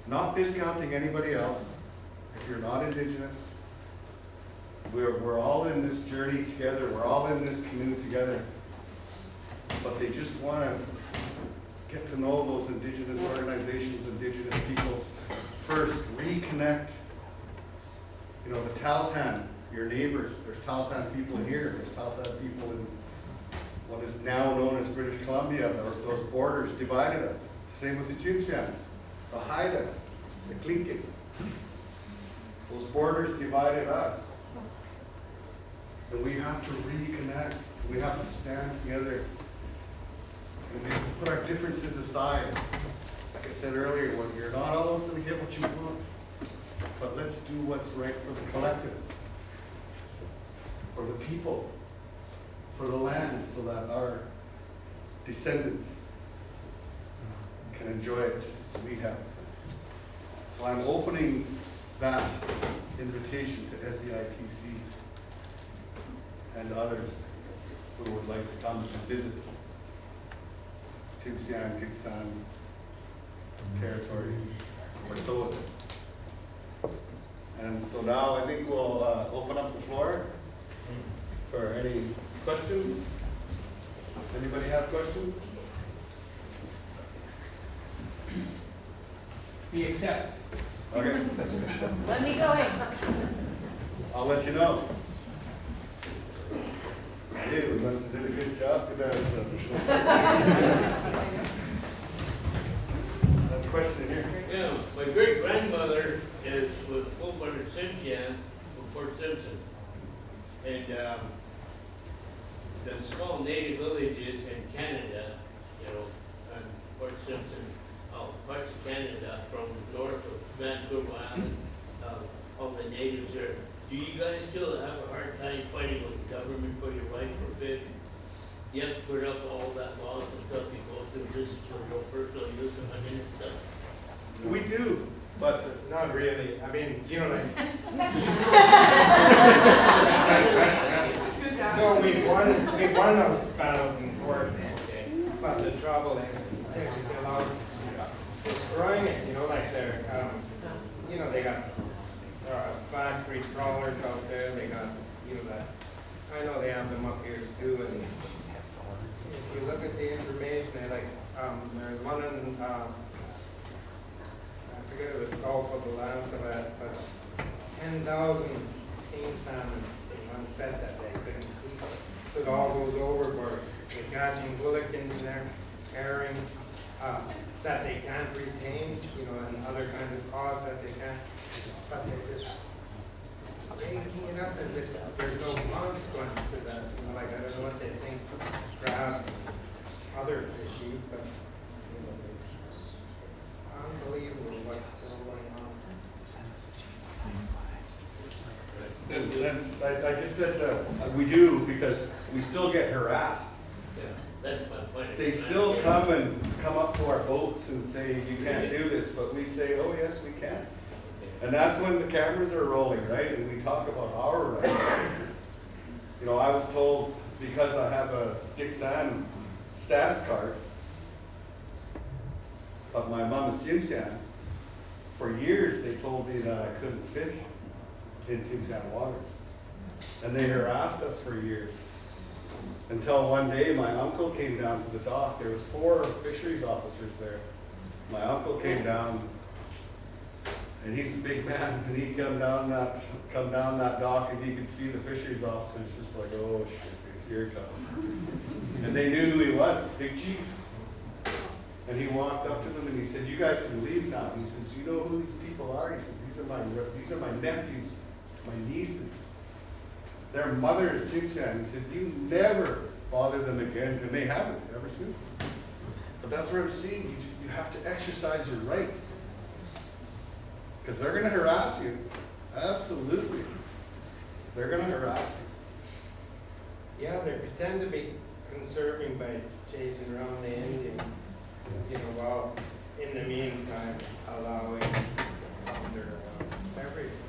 Not discounting anybody else. If you're not Indigenous, we're all in this journey together, we're all in this canoe together, but they just want to get to know those Indigenous organizations, Indigenous peoples first, reconnect. You know, the Tahltan, your neighbors, there's Tahltan people here, there's Tahltan people in what is now known as British Columbia. Those borders divided us. Same with the Tsimshian, the Haida, the Tlingit. Those borders divided us. And we have to reconnect. We have to stand together. And we have to put our differences aside. Like I said earlier, when you're not always going to get what you want, but let's do what's right for the collective, for the people, for the land, so that our descendants can enjoy it just as we have. So I'm opening that invitation to SEITC and others who would like to come and visit Tsimshian, Gitxsan territory, or so. And so now I think we'll open up the floor for any questions. Anybody have questions? We accept. Okay, Let me go in. I'll let you know. Hey, we must have did a good job with that. That's a question here. Yeah, my great grandmother was full mother Tsimshian from Fort Simpson. And the small native villages in Canada, you know, and Fort Simpson, parts of Canada from north of Vancouver Island, all the natives there. Do you guys still have a hard time fighting with the government for your right for fish? You have to put up all that laws and stuff, you go through this for your personal use of hunting and stuff? We do. But Not really, I mean, you know, like, Who's out? no, we won those battles in court, Okay. but the trouble is, they're still out destroying it, you know, like they're, you know, they got factory trawlers out there, they got, you know, that, I know they have them up here too, and if you look at the information, they like, there's one in, I forget it was Gulf of Alaska, but 10,000 king salmon in one set that they couldn't keep. So it all goes overboard. They're catching bulletins there, herring, that they can't retain, you know, and other kinds of cod that they can't, but they're just making it up as if there's no ponds going to that, you know, like I don't know what they think, crab, other fish eat, but, you know, it's unbelievable what's still going on. and I just said, we do because we still get harassed. Yeah, that's my point. They still come up to our boats and say, you can't do this, but we say, oh yes, we can. Okay. And that's when the cameras are rolling, right? And we talk about our rights. You know, I was told because I have a Dixon status card, but my mom is Tsimshian, for years they told me that I couldn't fish in Tsimshian waters. And they harassed us for years. Until one day my uncle came down to the dock. There was 4 fisheries officers there. My uncle came down, and he's a big man, and he come down that dock, and he could see the fisheries officers just like, oh shit, here it comes. And they knew who he was, Big Chief. And he walked up to them and he said, you guys can leave now. He says, you know who these people are? He said, these are my nephews, my nieces. Their mother is Tsimshian. He said, you never bother them again, and they haven't ever since. But that's what I'm saying. You have to exercise your rights. Because they're going to harass you. Absolutely. They're going to harass you. Yeah, they pretend to be conserving by chasing around the Indians, you know, while in the meantime allowing their everything.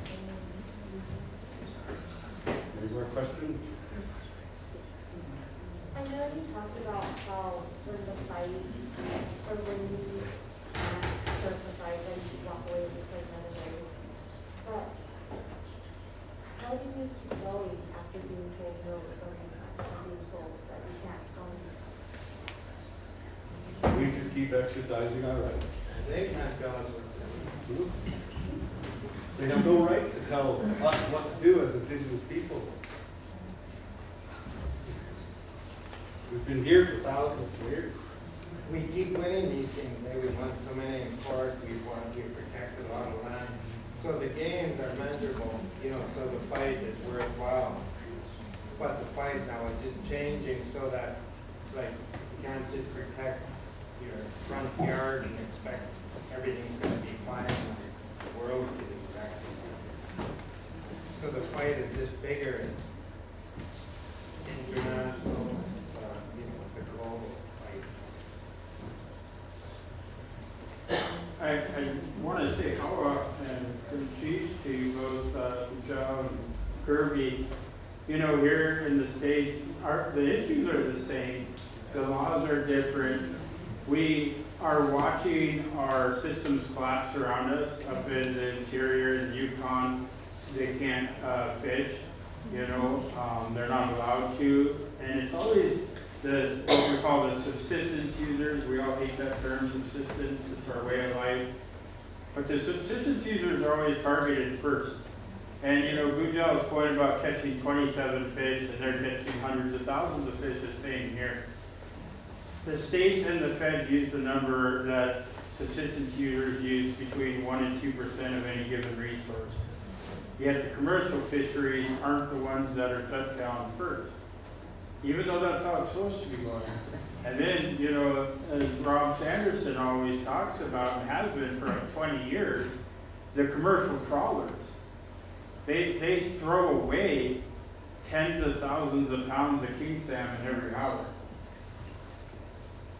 Any more questions? I know you talked about how when the fight, or when you start the fight, then you walk away and play another way. But how do you keep going after being told no so many times, and being told that you can't so many times? We just keep exercising our rights. They can't tell us what to do. They have no right to tell us what to do as Indigenous peoples. We've been here for thousands of years. We keep winning these things. We won so many in court. We protected a lot of land. So the gains are measurable, you know, so the fight is worthwhile. But the fight now is just changing so that, like, you can't just protect your front yard and expect everything's going to be fine and the world is exactly. So the fight is just bigger. It's international. You know, the global fight. I want to say how and chiefs to both Joe and Kirby. You know, here in the States, the issues are the same. The laws are different. We are watching our systems collapse around us up in the interior in Yukon. They can't fish, you know, they're not allowed to. And it's always what we call the subsistence users. We all hate that term, subsistence. It's our way of life. But the subsistence users are always targeted first. And you know, Gujal's point about catching 27 fish, and they're catching hundreds of thousands of fish is same here. The states and the Fed use the number that subsistence users use between 1% and 2% of any given resource. Yet the commercial fisheries aren't the ones that are shut down first, even though that's how it's supposed to be going. And then, you know, as Rob Sanderson always talks about, and has been for like 20 years, the commercial trawlers, they throw away tens of thousands of pounds of king salmon every hour.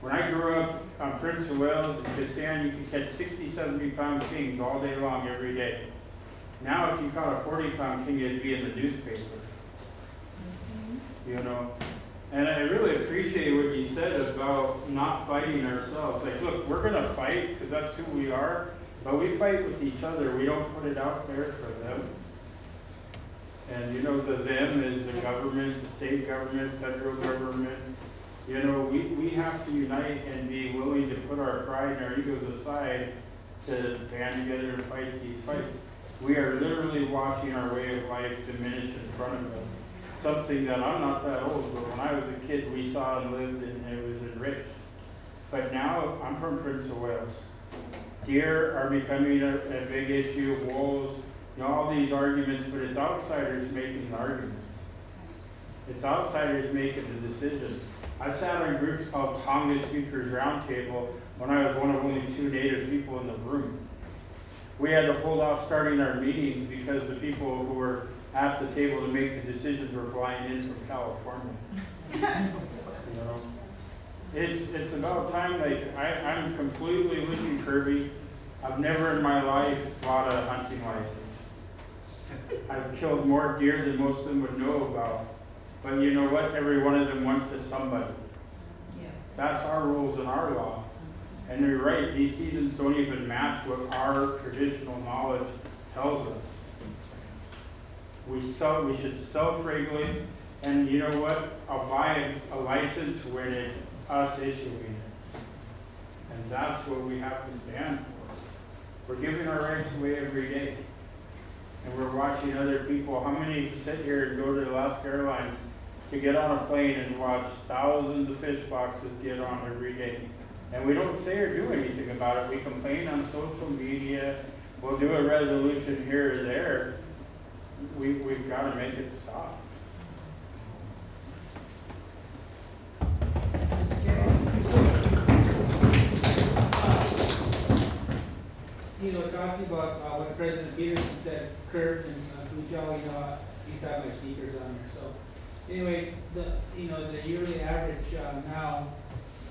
When I grew up on Prince of Wales and Kisan, you could catch 60, 70-pound kings all day long, every day. Now, if you caught a 40-pound king, it'd be in the newspaper. You know, and I really appreciate what you said about not fighting ourselves. Like, look, we're gonna fight because that's who we are, but we fight with each other. We don't put it out there for them. And you know, the them is the government, the state government, federal government. You know, we have to unite and be willing to put our pride and our egos aside to band together and fight these fights. We are literally watching our way of life diminish in front of us. Something that I'm not that old, but when I was a kid, we saw and lived and it was enriched. But now, I'm from Prince of Wales. Deer are becoming a big issue, wolves, you know, all these arguments, but it's outsiders making the arguments. It's outsiders making the decision. I sat on groups called Tongass Futures Roundtable when I was one of only 2 Native people in the room. We had to hold off starting our meetings because the people who were at the table to make the decisions were flying in from California. You know, it's about time. Like I'm completely with you, Kirby. I've never in my life bought a hunting license. I've killed more deer than most of them would know about. But you know what? Every one of them went to somebody. Yeah. That's our rules and our law. And you're right, these seasons don't even match what our traditional knowledge tells us. We should self-regulate, and you know what? I'll buy a license when it's us issuing it. And that's what we have to stand for. We're giving our rights away every day. And we're watching other people. How many sit here and go to Alaska Airlines to get on a plane and watch thousands of fish boxes get on every day? And we don't say or do anything about it. We complain on social media. We'll do a resolution here or there. We've got to make it stop. You know, talking about what President Peterson said, Kurt and Pujol, you know, these have my speakers on here. So anyway, the yearly average now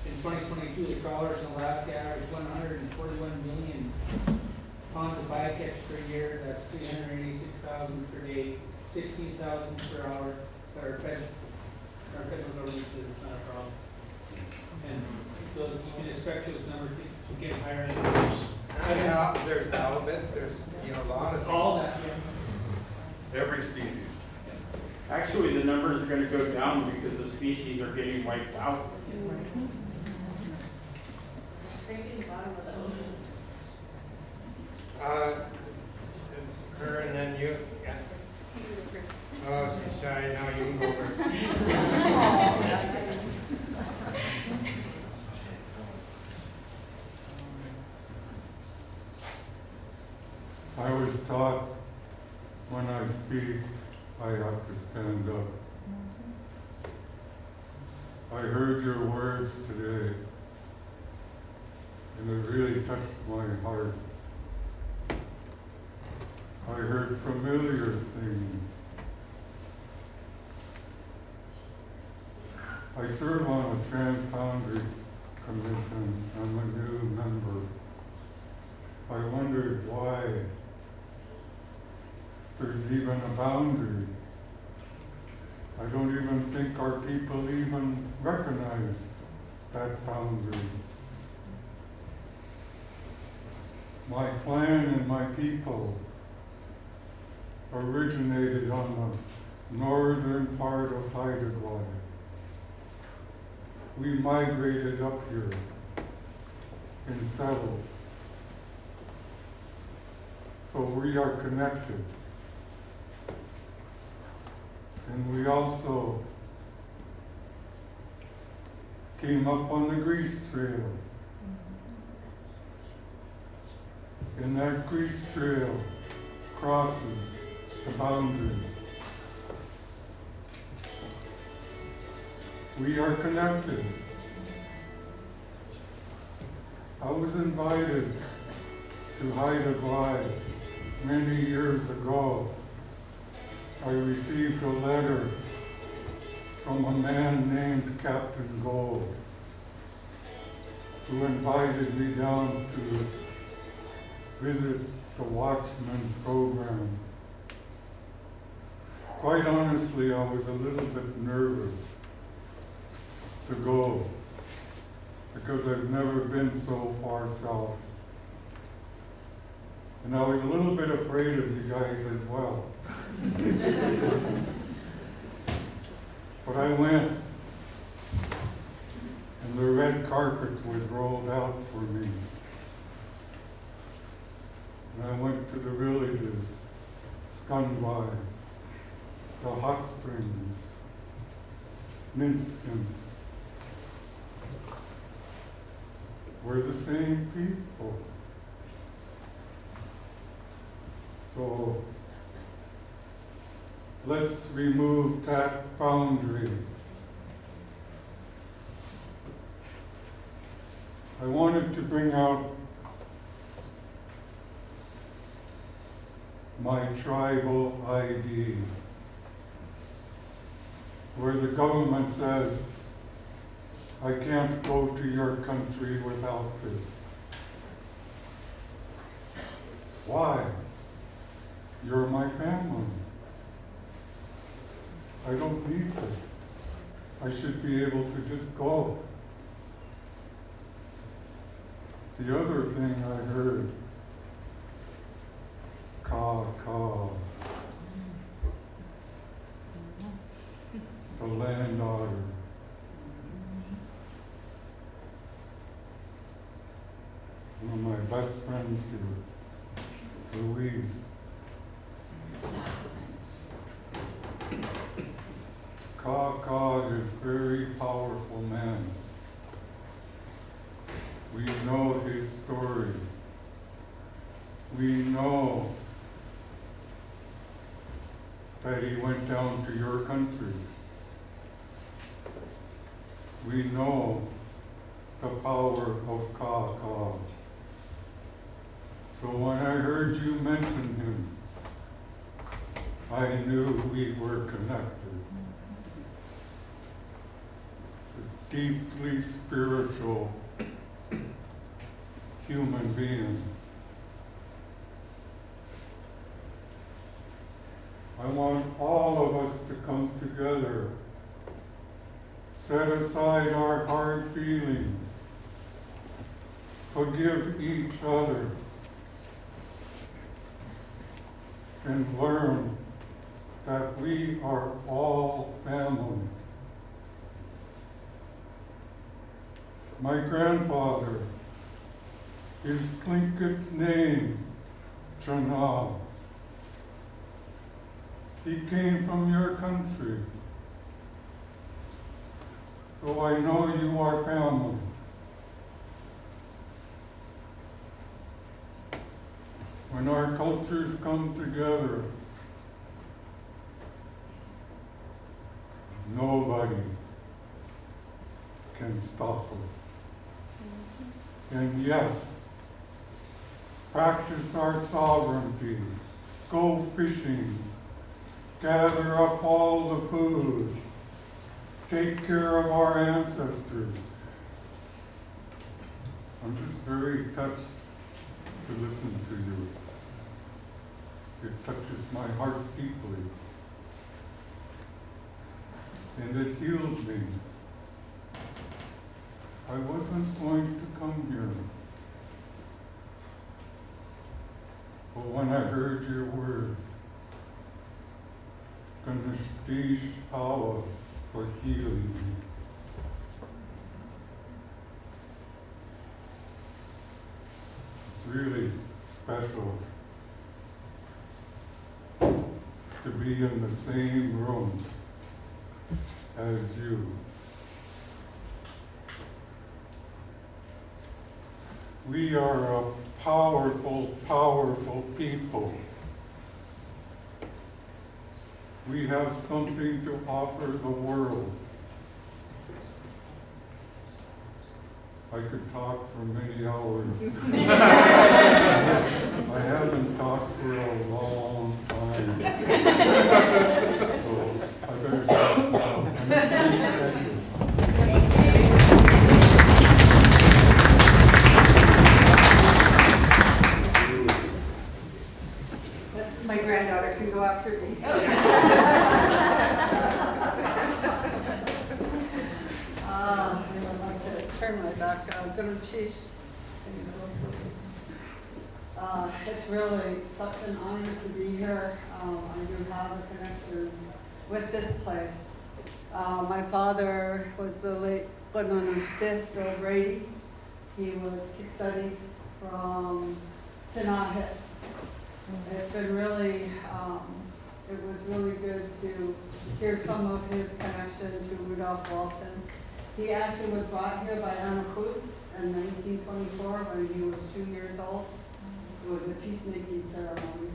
in 2022, the trawlers in Alaska average 141 million pounds of bycatch per year. That's 386,000 per day, 16,000 per hour. Our federal government says it's not a problem. And those, you can expect those numbers to get higher. There's halibut, there's, a lot of. All that, yeah. Every species. Actually, the numbers are going to go down because the species are getting wiped out. Her and then you. Yeah. Oh, she's shy now. You can go first. I was taught when I speak, I have to stand up. I heard your words today, and it really touched my heart. I heard familiar things. I serve on a transboundary commission. I'm a new member. I wondered why there's even a boundary. I don't even think our people even recognize that boundary. My clan and my people originated on the northern part of Haida Gwaii. We migrated up here and settled. So we are connected. And we also came up on the Grease Trail. And that Grease Trail crosses the boundary. We are connected. I was invited to Haida Gwaii many years ago. I received a letter from a man named Captain Gold. who invited me down to visit the Watchman program. Quite honestly, I was a little bit nervous to go because I've never been so far south. And I was a little bit afraid of you guys as well. But I went, and the red carpet was rolled out for me. And I went to the villages, Skunby, the Hot Springs, Minskins. We're the same people. So let's remove that boundary. I wanted to bring out my tribal ID, where the government says, I can't go to your country without this. Why? You're my family. I don't need this. I should be able to just go. The other thing I heard, ka, the land otter. One of my best friends here, Louise. Ka is a very powerful man. We know his story. We know that he went down to your country. We know the power of Ka. So when I heard you mention him, I knew we were connected. It's a deeply spiritual human being. I want all of us to come together, set aside our hard feelings, forgive each other, and learn that we are all family. My grandfather, his Tlingit name, Chanal. He came from your country. So I know you are family. When our cultures come together, nobody can stop us. And yes, practice our sovereignty, go fishing, gather up all the food, take care of our ancestors. I'm just very touched to listen to you. It touches my heart deeply. And it healed me. I wasn't going to come here. But when I heard your words, Ganeshtish power for healing me. It's really special to be in the same room as you. We are a powerful, powerful people. We have something to offer the world. I could talk for many hours. I haven't talked for a long time. So I better stop now. And please thank you. Sheesh. It's really such an honor to be here. I do have a connection with this place. My father was the late Stiff Bill Brady. He was Kicksadi from Tenahit. It's been really, it was really good to hear some of his connection to Rudolph Walton. He actually was brought here by Anna Kutz in 1924 when he was 2 years old. It was a peacemaking ceremony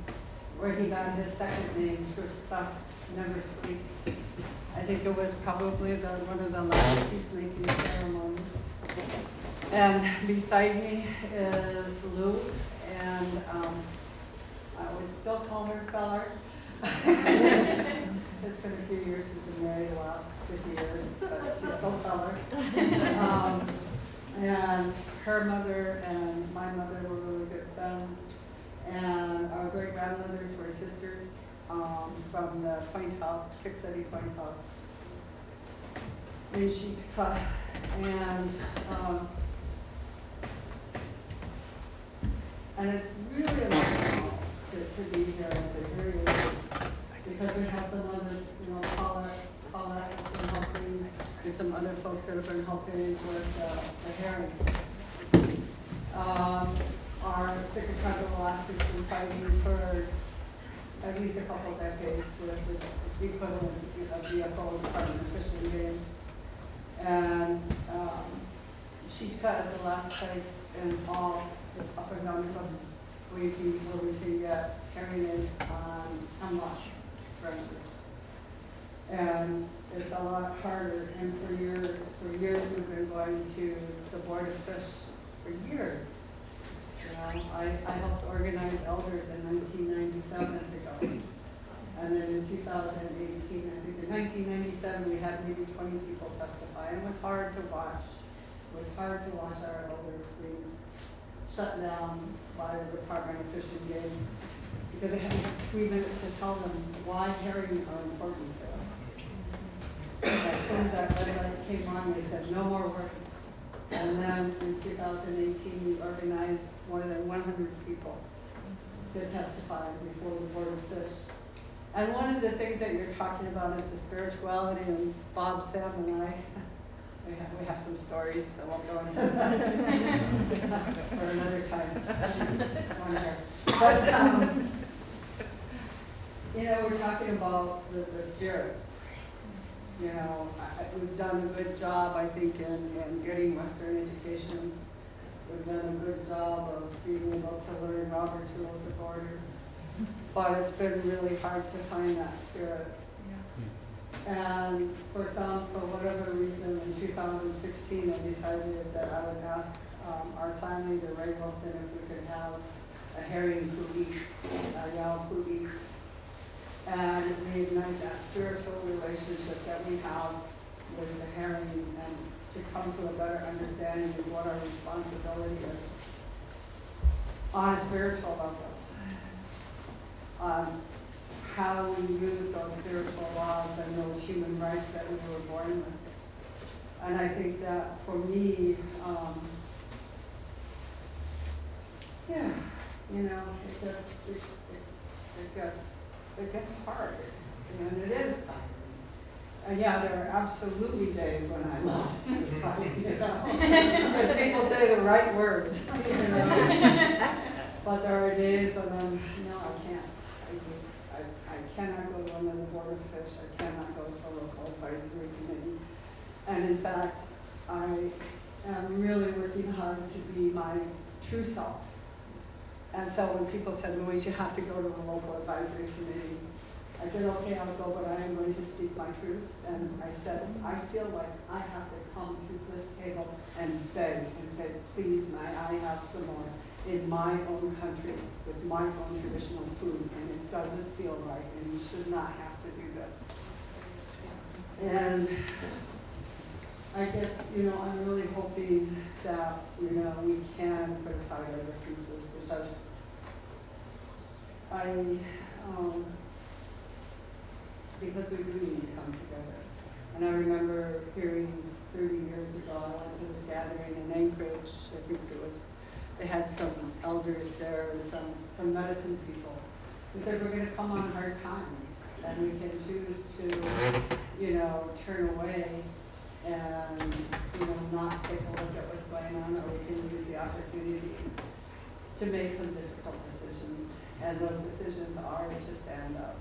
where he got his second name, Trista, never sleeps. I think it was probably one of the last peacemaking ceremonies. And beside me is Lou, and I always still call her Feller. It's been a few years, she's been married a lot, 50 years, but she's still Feller. And her mother and my mother were really good friends. And our great grandmothers were sisters from the Point House, Kicksadi Point House in Shitka. And it's really emotional to be here and to hear your words, because we have some other, Paula has been helping. There's some other folks that have been helping with the herring. Our Secretary of Alaska has been fighting for at least a couple decades with the equivalent of VFO, Department of Fish and Game. And Shitka is the last place in all the up and down the coast where we can get herring eggs on hemlock branches. And it's a lot harder, and for years we've been going to the Board of Fish for years. I helped organize elders in 1997 to go. And then in 2018, I think in 1997, we had maybe 20 people testify. And it was hard to watch. It was hard to watch our elders being shut down by the Department of Fish and Game, because they had 3 minutes to tell them why herring are important to us. As soon as that red light came on, they said, no more words. And then in 2018, we organized more than 100 people to testify before the Board of Fish. And one of the things that you're talking about is the spirituality, and Bob, Sam, and I, we have some stories, so I won't go into that for another time. But, we're talking about the spirit. We've done a good job, I think, in getting Western educations. We've done a good job of being able to learn Robert's Rules of Order. But it's been really hard to find that spirit. And for whatever reason, in 2016, I decided that I would ask our clan leader, Ray Wilson, if we could have a herring pugi, a yao pugi, and reignite that spiritual relationship that we have with the herring, and to come to a better understanding of what our responsibility is on a spiritual level. How we use those spiritual laws and those human rights that we were born with. And I think that for me, it gets hard, and it is tough. And there are absolutely days when I love to fight, when people say the right words, But there are days when I can't. I cannot go to another Board of Fish. I cannot go to a local advisory committee. And in fact, I am really working hard to be my true self. And so when people said, Louise, you have to go to a local advisory committee, I said, okay, I'll go, but I am going to speak my truth. And I said, I feel like I have to come to this table and beg and say, please, may I have some more in my own country with my own traditional food, and it doesn't feel right, and you should not have to do this. And I guess, I'm really hoping that, we can put aside our differences, because because we do need to come together. And I remember hearing 30 years ago, I went to this gathering in Anchorage. I think they had some elders there and some medicine people. They said, we're gonna come on hard times, and we can choose to, turn away and, not take a look at what's going on, or we can use the opportunity to make some difficult decisions. And those decisions are to stand up,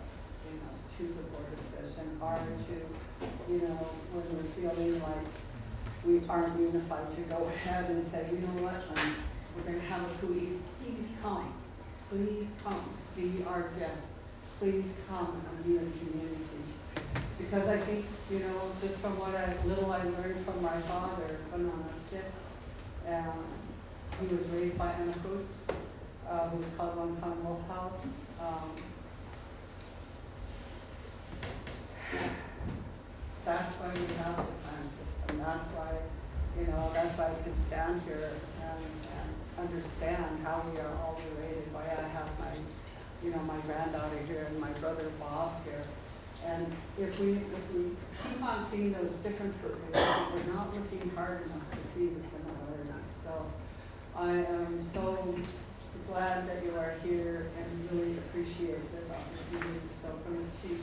to the Board of Fish, and are to, when we're feeling like we aren't unified, to go ahead and say, you know what, we're gonna have a cootie, please come, be our guest, please come and be in the community. Because I think, just from what little I learned from my father when I was sick, he was raised by Anacoots, who was called one time Wolf House. That's why we have the plan system. That's why I can stand here and understand how we are all related, why I have my granddaughter here and my brother Bob here. And if we keep on seeing those differences, we're not looking hard enough to see the similarities. So I am so glad that you are here and really appreciate this opportunity. So from the Chief.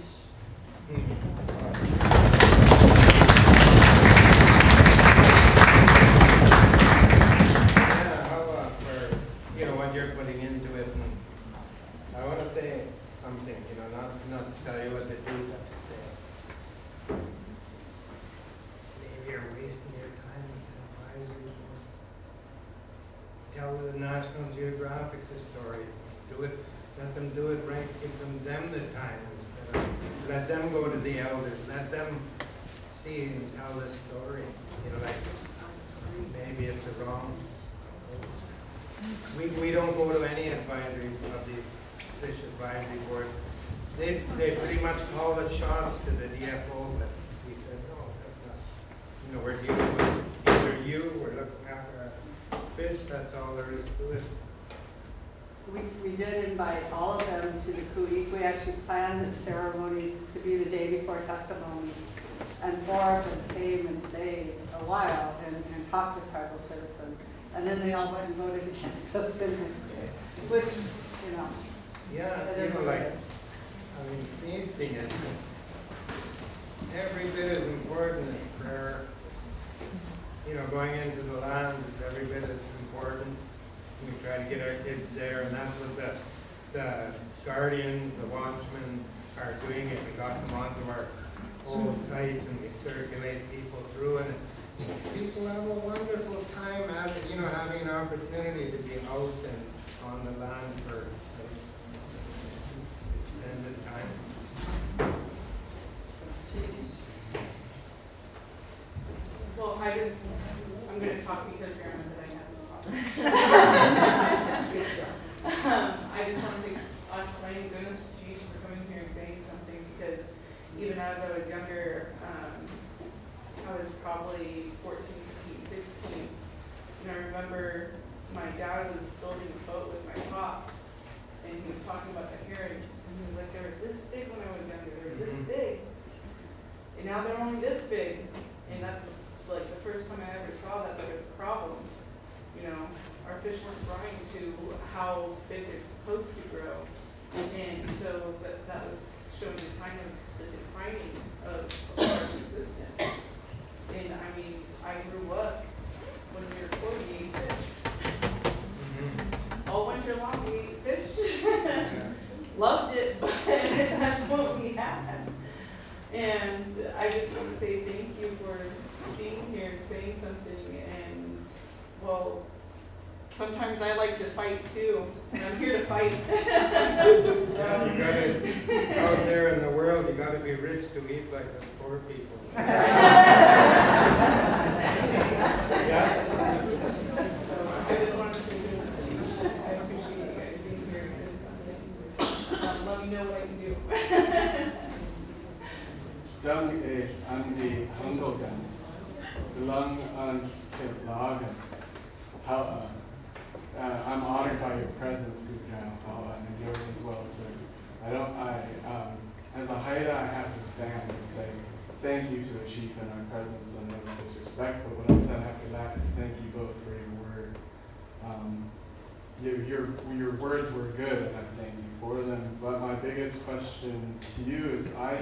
What you're putting into it. And I want to say something, not to tell you what to do, but to say, maybe you're wasting your time with the advisory board. Tell the National Geographic the story. Do it. Let them do it right. Give them the time instead of let them go to the elders. Let them see and tell the story. Maybe it's a wrong. We don't go to any advisory of these fish advisory board. They pretty much call the shots to the DFO, but we said no, that's not. We're dealing with either you, we're looking after our fish. That's all there is to it. We did invite all of them to the cootie. We actually planned this ceremony to be the day before testimony, and 4 of them came and stayed a while and talked with tribal citizens. And then they all went and voted against us the next day, which, Yeah, feasting is every bit as important as prayer. Going into the land is every bit as important. We try to get our kids there, and that's what the guardians, the watchmen are doing. It. We got them onto our old sites, and we circulate people through, and people have a wonderful time having an opportunity to be out and on the land for extended time. Well, I'm going to talk because Grandma said I have to talk. I just want to say, thank goodness to Chief for coming here and saying something, because even as I was younger, I was probably 14, 15, 16. And I remember my dad was building a boat with my pop, and he was talking about the herring. And he was like, they were this big when I was younger. They were this big. And now they're only this big. And that's like the first time I ever saw that there was a problem. Our fish weren't growing to how big they're supposed to grow. And so that was showing a sign of the declining of our existence. And I grew up when we were 48 fish. All winter long we ate fish. Loved it, but that's what we had. And I just want to say thank you for being here and saying something. And sometimes I like to fight too, and I'm here to fight. So, you gotta, out there in the world, you got to be rich to eat like the poor people. Yeah. I just wanted to say this. I appreciate you guys being here and saying something. Let me know what I can do. Dung is an die Hundelgang. Lang an Kevlagen. I'm honored by your presence, Grandpa, and yours as well, sir. As a Haida, I have to stand and say thank you to the chief and our presence and no disrespect, but what I said after that is thank you both for your words. Your words were good, and I thank you for them. But my biggest question to you is, I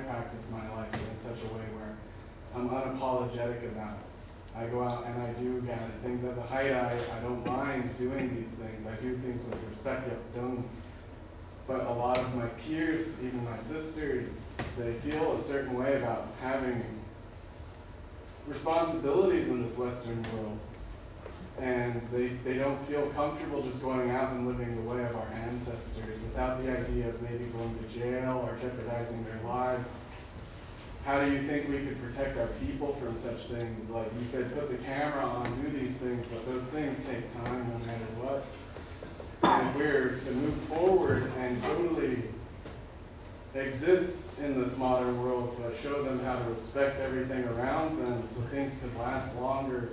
practice my life in such a way where I'm unapologetic about it. I go out and I do gather things as a Haida. I don't mind doing these things. I do things with respect, yet don't. But a lot of my peers, even my sisters, they feel a certain way about having responsibilities in this Western world. And they don't feel comfortable just going out and living the way of our ancestors without the idea of maybe going to jail or jeopardizing their lives. How do you think we could protect our people from such things? Like you said, put the camera on, do these things, but those things take time no matter what. And we're to move forward and totally exist in this modern world, but show them how to respect everything around them so things can last longer.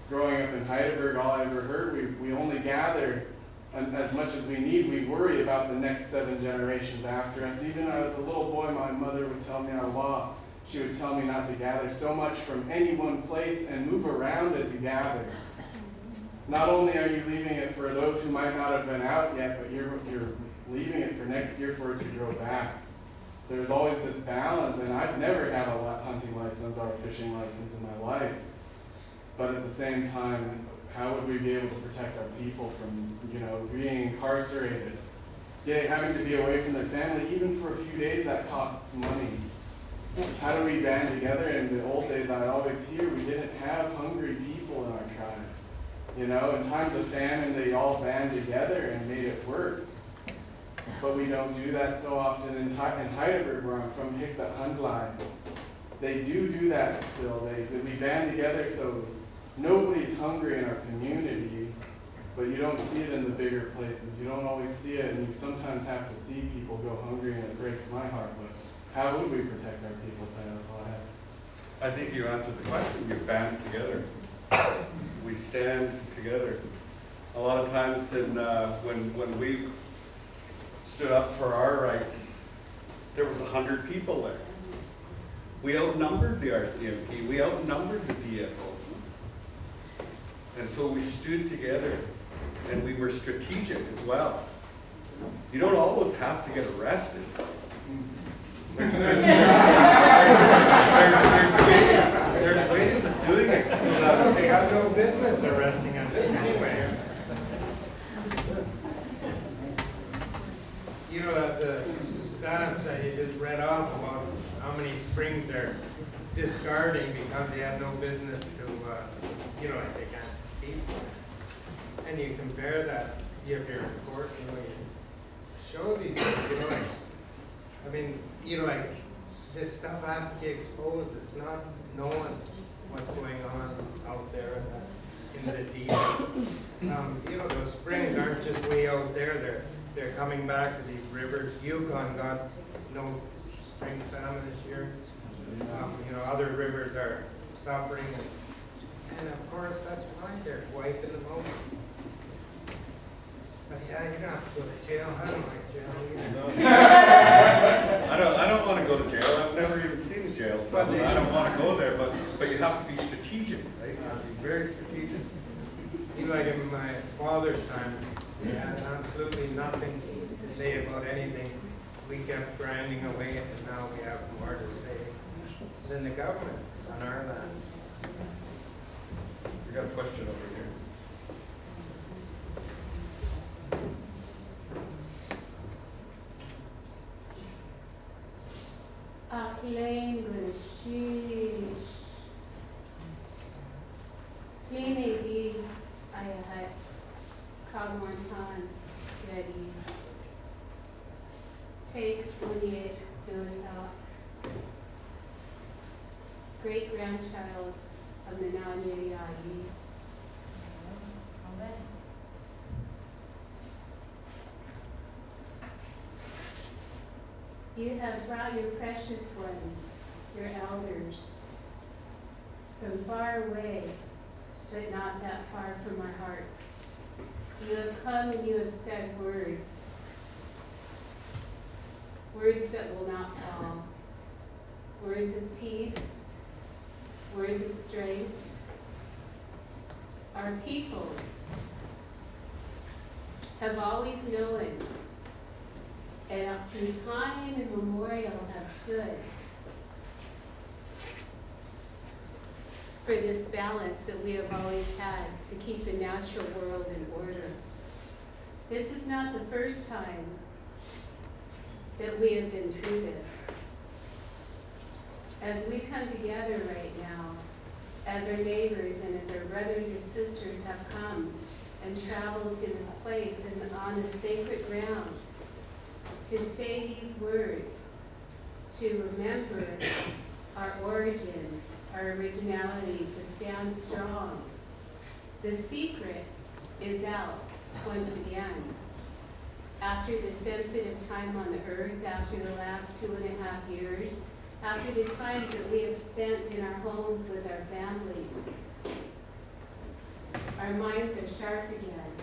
Growing up in Heidelberg, all I ever heard, we only gather as much as we need. We worry about the next 7 generations after us. Even as a little boy, my mother would tell me our law. She would tell me not to gather so much from any one place and move around as you gather. Not only are you leaving it for those who might not have been out yet, but you're leaving it for next year for it to grow back. There's always this balance, and I've never had a hunting license or a fishing license in my life. But at the same time, how would we be able to protect our people from, being incarcerated, having to be away from their family, even for a few days? That costs money. How do we band together? In the old days, I'd always hear we didn't have hungry people in our tribe. In times of famine, they all band together and made it work. But we don't do that so often. In Heidelberg, where I'm from, Hikta Handlai, they do that still. We band together so nobody's hungry in our community, but you don't see it in the bigger places. You don't always see it, and you sometimes have to see people go hungry, and it breaks my heart. But how would we protect our people? So that's all I have. I think you answered the question. You band together. We stand together. A lot of times when we stood up for our rights, there was 100 people there. We outnumbered the RCMP. We outnumbered the DFO. And so we stood together, and we were strategic as well. You don't always have to get arrested. There's ways of doing it so that They have no business arresting us anyway. That the stats that you just read off about how many springs they're discarding because they have no business to, like they can't feed. And you compare that, if you're in court, you show these things, this stuff has to be exposed. It's not knowing what's going on out there in the deep. Those springs aren't just way out there. They're coming back to these rivers. Yukon got no spring salmon this year. Other rivers are suffering. And of course, that's why they're wiping them out. But yeah, you don't have to go to jail. I don't like jail either. I don't want to go to jail. I've never even seen a jail cell. I don't want to go there, but you have to be strategic, right? You have to be very strategic. Like in my father's time, we had absolutely nothing to say about anything. We kept grinding away, and now we have more to say than the government on our land. We got a question over here. Language, sheesh. Clean I had Kagwantan ready. Taste Uliet Dosa. Great grandchild of Nananiri Ayi. You have brought your precious ones, your elders, from far away, but not that far from our hearts. You have come and you have said words that will not fall, words of peace, words of strength. Our peoples have always known and through time immemorial have stood for this balance that we have always had to keep the natural world in order. This is not the first time that we have been through this. As we come together right now, as our neighbors and as our brothers or sisters have come and traveled to this place and on this sacred ground to say these words, to remember our origins, our originality, to stand strong. The secret is out once again. After the sensitive time on the earth, after the last 2.5 years, after the times that we have spent in our homes with our families, our minds are sharp again.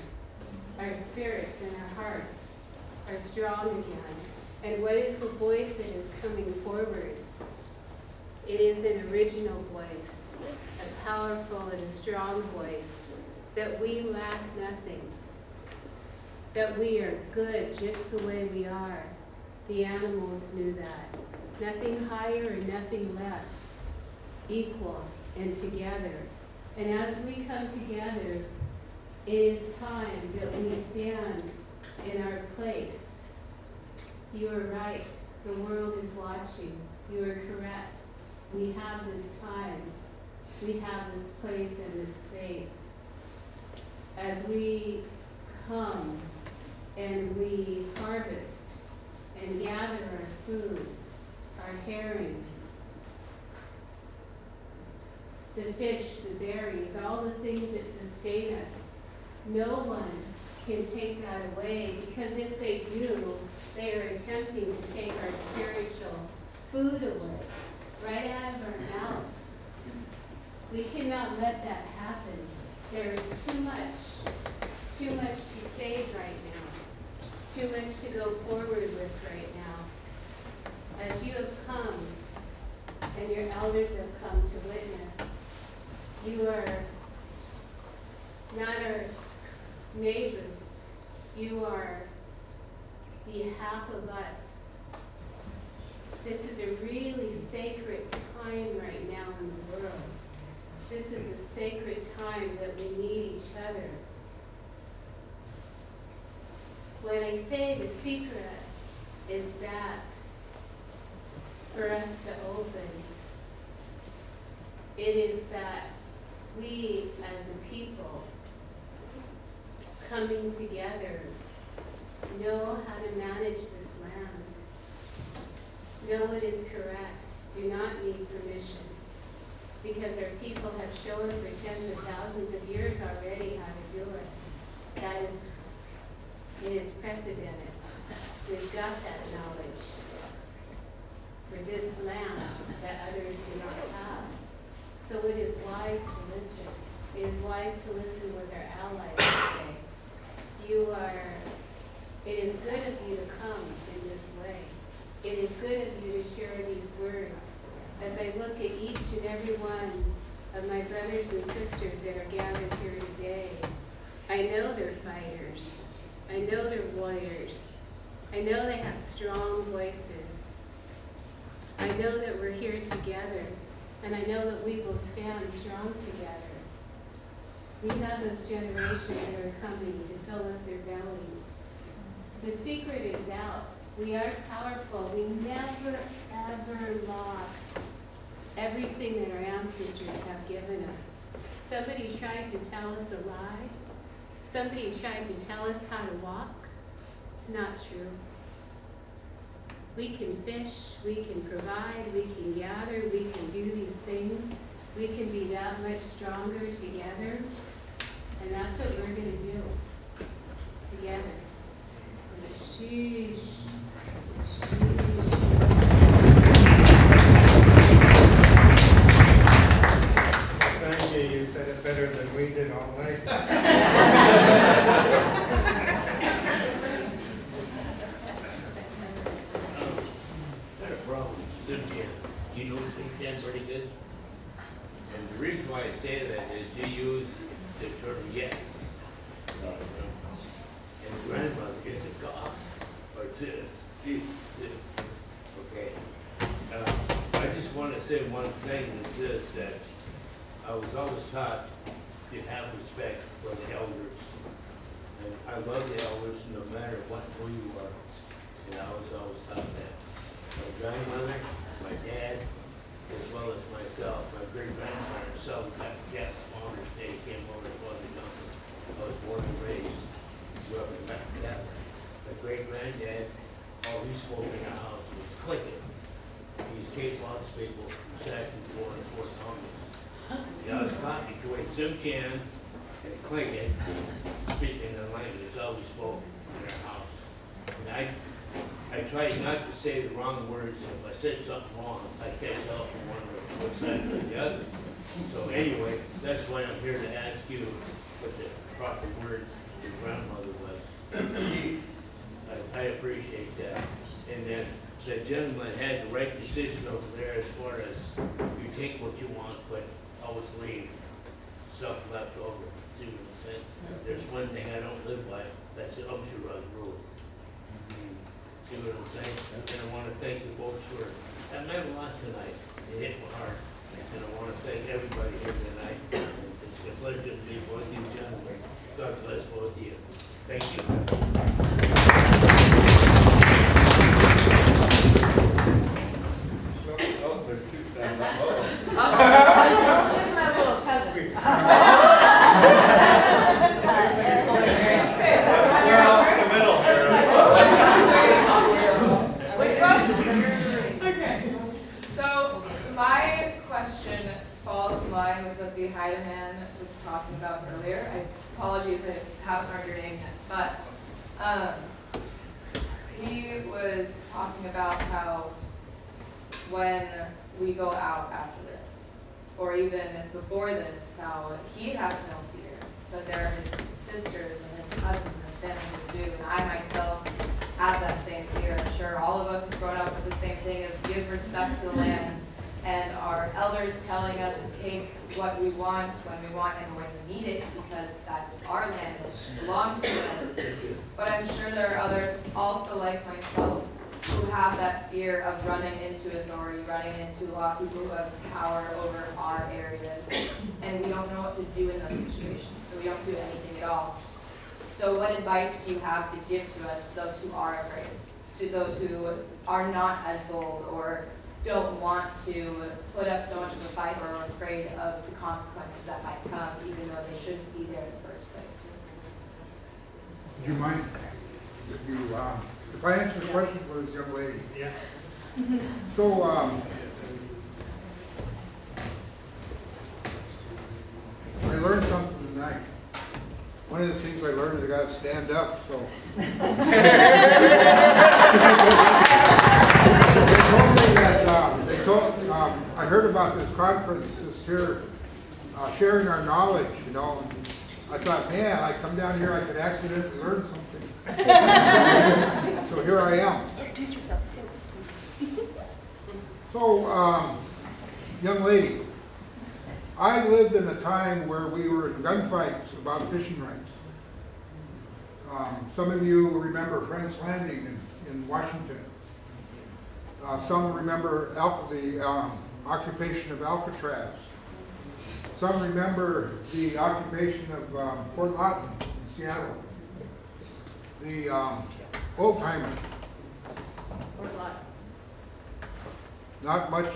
Our spirits and our hearts are strong again. And what is the voice that is coming forward? It is an original voice, a powerful and a strong voice, that we lack nothing, that we are good just the way we are. The animals knew that. Nothing higher and nothing less, equal and together. And as we come together, it is time that we stand in our place. You are right. The world is watching. You are correct. We have this time. We have this place and this space. As we come and we harvest and gather our food, our herring, the fish, the berries, all the things that sustain us, no one can take that away, because if they do, they are attempting to take our spiritual food away, right out of our mouths. We cannot let that happen. There is too much to save right now, too much to go forward with right now. As you have come, and your elders have come to witness, you are not our neighbors, you are the half of us. This is a really sacred time right now in the world. This is a sacred time that we need each other. When I say the secret is back for us to open, it is that we as a people coming together know how to manage this land, know it is correct, do not need permission, because our people have shown for tens of thousands of years already how to do it. That is, it is precedented. We've got that knowledge for this land that others do not have. So it is wise to listen. It is wise to listen with our allies today. It is good of you to come in this way. It is good of you to share these words. As I look at each and every one of my brothers and sisters that are gathered here today, I know they're fighters. I know they're warriors. I know they have strong voices. I know that we're here together, and I know that we will stand strong together. We have those generations that are coming to fill up their bellies. The secret is out. We are powerful. We never, ever lost everything that our ancestors have given us. Somebody tried to tell us a lie. Somebody tried to tell us how to walk. It's not true. We can fish, we can provide, we can gather, we can do these things. We can be that much stronger together. And that's what we're going to do together. Sheesh. Thank you, you said it better than we did all night. Got a problem. Cynthia, do you know Sis. Okay. I just want to say one thing is this, that I was always taught to have respect for the elders. And I love the elders no matter what, who you are. And I was always taught that. My grandmother, my dad, as well as myself, my great-grandfather, so got Father's Day, came over to Father Johnson. I was born and raised, grew up in Catholic. My great-granddad, all he spoke in the house was clicking. These Cape Lodge people who sat in Fort Thomas. I was taught between Sim Chan and Clinton, speaking the language, always spoke in their house. And I tried not to say the wrong words. If I said something wrong, I catch up from one side or the other. So anyway, that's why I'm here to ask you what the proper word your grandmother was. I appreciate that. And then the gentleman had the right decision over there as far as you take what you want, but always leave stuff left over. See what I'm saying? There's one thing I don't live by, that's the Upshur rule. See what I'm saying? And I want to thank you folks for, that meant a lot tonight. It hit my heart. And I want to thank everybody here tonight. It's a pleasure to be with you, gentlemen. God bless both of you. Thank you. Oh, there's two standing up. Oh. That's my little cousin. Let's square off in the middle here. Okay. So my question falls in line with what the Haida man was talking about earlier. Apologies, I haven't heard your name yet, but he was talking about how when we go out after this, or even before this, how he has no fear, but there are his sisters and his cousins and his family who do, and I myself have that same fear. I'm sure all of us have grown up with the same thing of give respect to the land, and our elders telling us to take what we want when we want and when we need it, because that's our land, it belongs to us. But I'm sure there are others also like myself who have that fear of running into authority, running into a lot of people who have power over our areas, and we don't know what to do in those situations, so we don't do anything at all. So what advice do you have to give to us, to those who are afraid, to those who are not as bold or don't want to put up so much of a fight or are afraid of the consequences that might come, even though they shouldn't be there in the first place? Do you mind if you, if I answer the question for this young lady? Yeah. So, I learned something tonight. One of the things I learned is I gotta stand up, so. They told me that, I heard about this conference this here, sharing our knowledge, you know. I thought, man, I come down here, I could accidentally learn something. So here I am. Introduce yourself too. So, young lady, I lived in a time where we were in gunfights about fishing rights. Some of you remember Frank's Landing in Washington. Some remember the occupation of Alcatraz. Some remember the occupation of Fort Lawton in Seattle. The old timer. Fort Lawton. Not much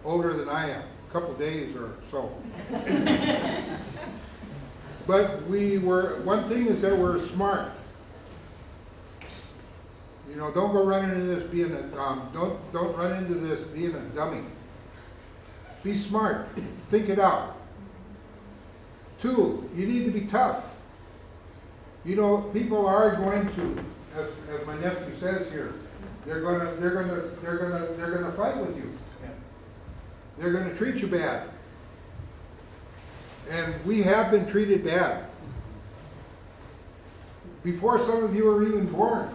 older than I am, a couple days or so. But one thing is that we're smart. You know, don't go running into this being a, don't run into this being a dummy. Be smart, think it out. 2, you need to be tough. You know, people are going to, as my nephew says here, they're gonna fight with you. They're gonna treat you bad. And we have been treated bad. Before some of you were even born,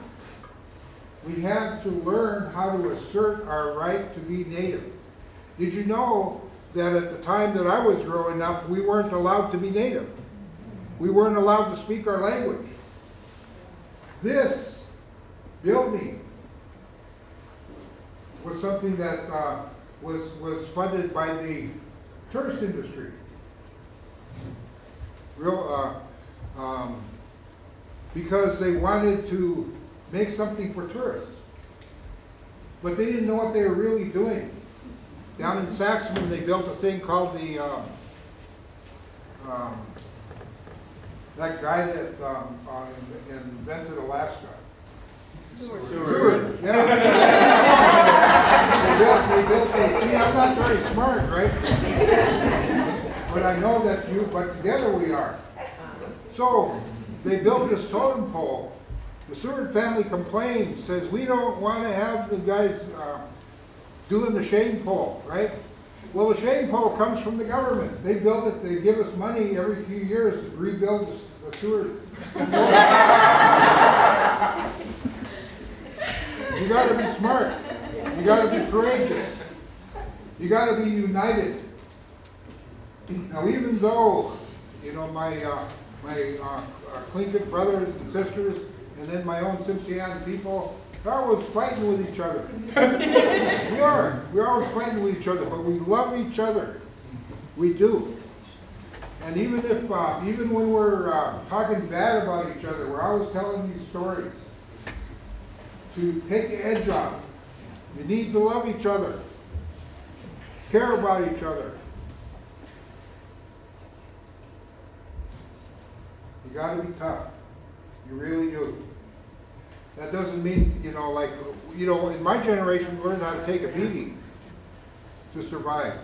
we had to learn how to assert our right to be native. Did you know that at the time that I was growing up, we weren't allowed to be native? We weren't allowed to speak our language. This building was something that was funded by the tourist industry. Because they wanted to make something for tourists. But they didn't know what they were really doing. Down in Saxman, they built a thing called the, that guy that invented Alaska. Seward. Yeah. They built see, I'm not very smart, right? But I know that but together we are. So, they built this totem pole. The Seward family complained, says, we don't want to have the guys doing the shame pole, right? Well, the shame pole comes from the government. They build it, they give us money every few years to rebuild the Seward. You gotta be smart. You gotta be courageous. You gotta be united. Now, even though, you know, my Tlingit brothers and sisters, and then my own Simpsian people, they're always fighting with each other. We're always fighting with each other, but we love each other. We do. And even if, even when we're talking bad about each other, we're always telling these stories to take the edge off. You need to love each other, care about each other. You gotta be tough. You really do. That doesn't mean, you know, like, you know, in my generation, we learned how to take a beating to survive.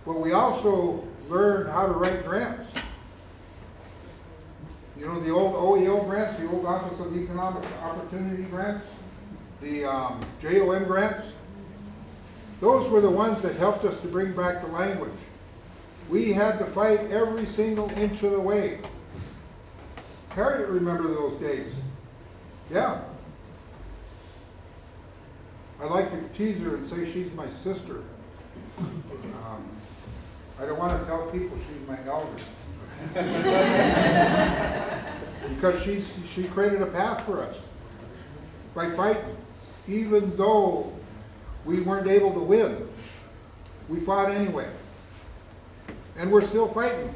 But we also learned how to write grants. You know, the old OEO grants, the old Office of Economic Opportunity grants, the JOM grants. Those were the ones that helped us to bring back the language. We had to fight every single inch of the way. Harriet remembered those days. Yeah. I like to tease her and say she's my sister. I don't want to tell people she's my elder. Because she created a path for us by fighting. Even though we weren't able to win, we fought anyway. And we're still fighting.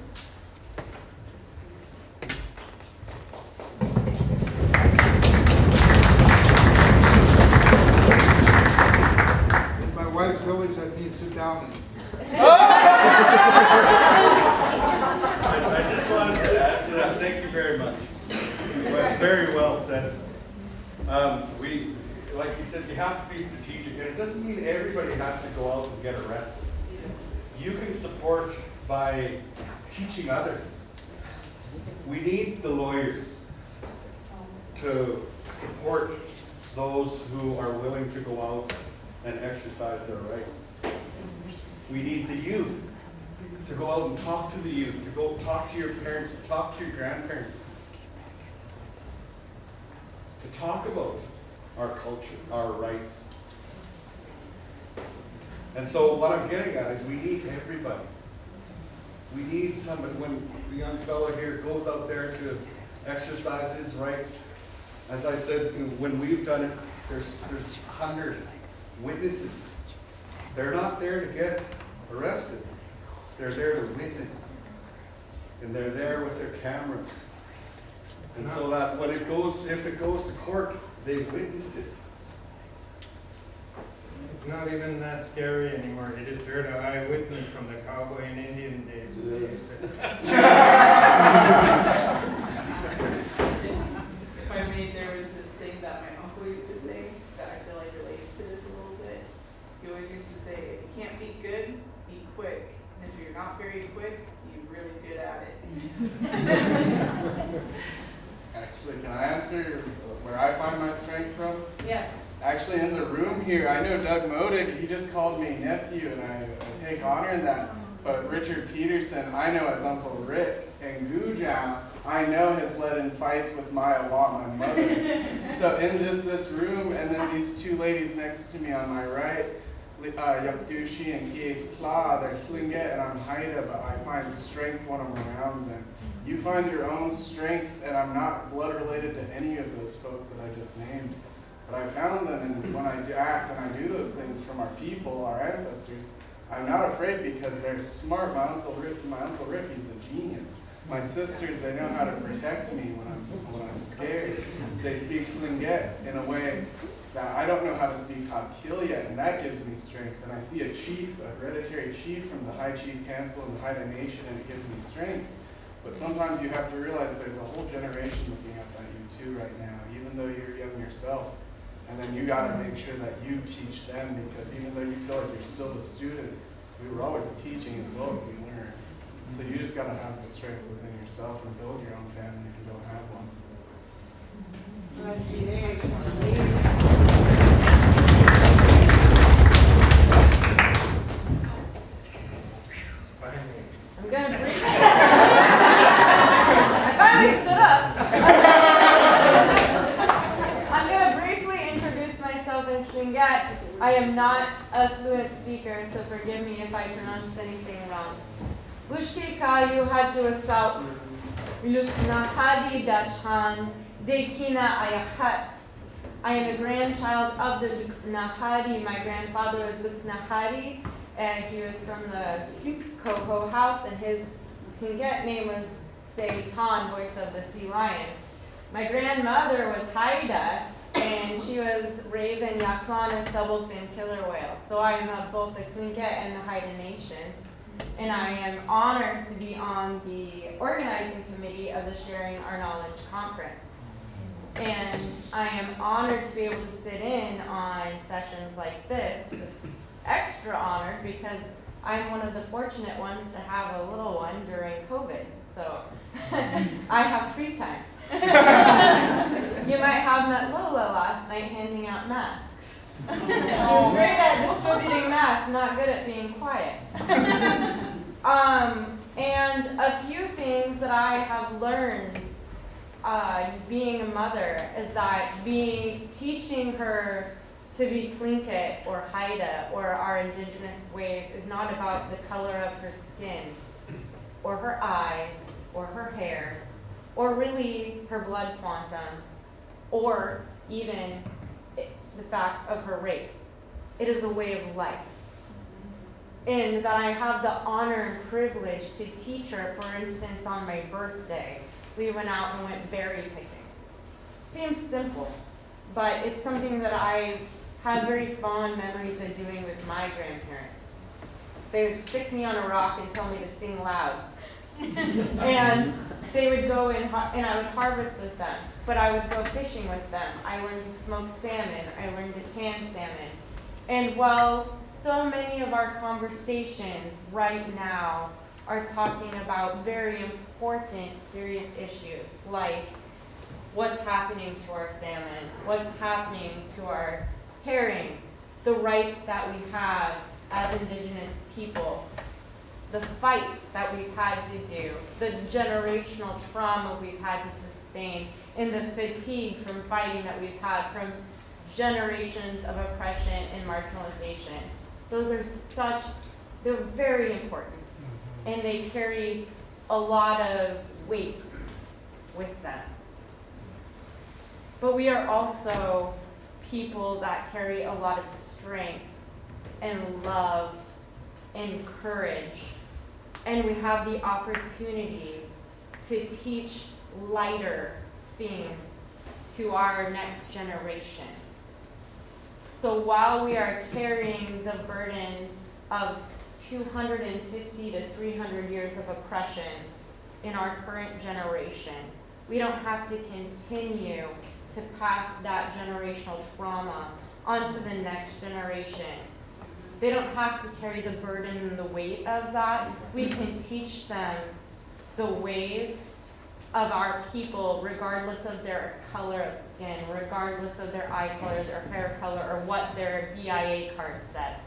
In my wife's village, I need to sit down and I just wanted to add to that. Thank you very much. Very well said. Like you said, you have to be strategic, and it doesn't mean everybody has to go out and get arrested. You can support by teaching others. We need the lawyers to support those who are willing to go out and exercise their rights. We need the youth to go out and talk to the youth, to go talk to your parents, to talk to your grandparents, to talk about our culture, our rights. And so what I'm getting at is we need everybody. We need somebody, when the young fellow here goes out there to exercise his rights, as I said, when we've done it, there's 100 witnesses. They're not there to get arrested. They're there to witness. And they're there with their cameras. And so that when it goes, if it goes to court, they've witnessed it. It's not even that scary anymore. You just heard an eyewitness from the cowboy and Indian days. If I may, there was this thing that my uncle used to say that I feel like relates to this a little bit. He always used to say, if you can't be good, be quick. And if you're not very quick, you're really good at it. Actually, can I answer where I find my strength from? Yeah. Actually, in the room here, I know Doug Modig, he just called me nephew, and I take honor in that. But Richard Peterson, I know as Uncle Rick, and Guja, I know has led in fights with Maya Watt, my mother. So in just this room, and then these two ladies next to me on my right, Yapdushi and Kies Kla, they're Tlingit and I'm Haida, but I find strength when I'm around them. You find your own strength, and I'm not blood related to any of those folks that I just named. But I found them, and when I act and I do those things from our people, our ancestors, I'm not afraid because they're smart. My Uncle Rick, he's a genius. My sisters, they know how to protect me when I'm scared. They speak Tlingit in a way that I don't know how to speak Hakil yet, and that gives me strength. And I see a chief, a hereditary chief from the High Chief Council and the Haida Nation, and it gives me strength. But sometimes you have to realize there's a whole generation looking up at you too right now, even though you're young yourself. And then you got to make sure that you teach them, because even though you feel like you're still the student, we were always teaching as well as we learn. So you just got to have the strength within yourself and build your own family if you don't have one. I'm gonna briefly. I finally stood up. I'm gonna briefly introduce myself in Tlingit. I am not a fluent speaker, so forgive me if I pronounce anything wrong. Bushki kayu hadu asau luknahadi dachan dekina ayahat. I am a grandchild of the Luknahadi. My grandfather was Luknahadi, and he was from the Coho house, and his Tlingit name was Seitan, voice of the sea lion. My grandmother was Haida, and she was Raven, Yaklan, and double-fin killer whale. So I am of both the Tlingit and the Haida nations, and I am honored to be on the organizing committee of the Sharing Our Knowledge conference. And I am honored to be able to sit in on sessions like this. Just extra honored because I'm one of the fortunate ones to have a little one during COVID. So I have free time. You might have met Lola last night handing out masks. She was great at distributing masks, not good at being quiet. And a few things that I have learned being a mother is that teaching her to be Tlingit or Haida or our indigenous ways is not about the color of her skin or her eyes or her hair or really her blood quantum or even the fact of her race. It is a way of life. And that I have the honor and privilege to teach her, for instance, on my birthday, we went out and went berry picking. Seems simple, but it's something that I have very fond memories of doing with my grandparents. They would stick me on a rock and tell me to sing loud. And they would go and I would harvest with them, but I would go fishing with them. I learned to smoke salmon. I learned to can salmon. And while so many of our conversations right now are talking about very important, serious issues like what's happening to our salmon, what's happening to our herring, the rights that we have as indigenous people, the fight that we've had to do, the generational trauma we've had to sustain, and the fatigue from fighting that we've had from generations of oppression and marginalization. Those are they're very important, and they carry a lot of weight with them. But we are also people that carry a lot of strength and love and courage, and we have the opportunity to teach lighter things to our next generation. So while we are carrying the burden of 250 to 300 years of oppression in our current generation, we don't have to continue to pass that generational trauma onto the next generation. They don't have to carry the burden and the weight of that. We can teach them the ways of our people, regardless of their color of skin, regardless of their eye color, their hair color, or what their BIA card says.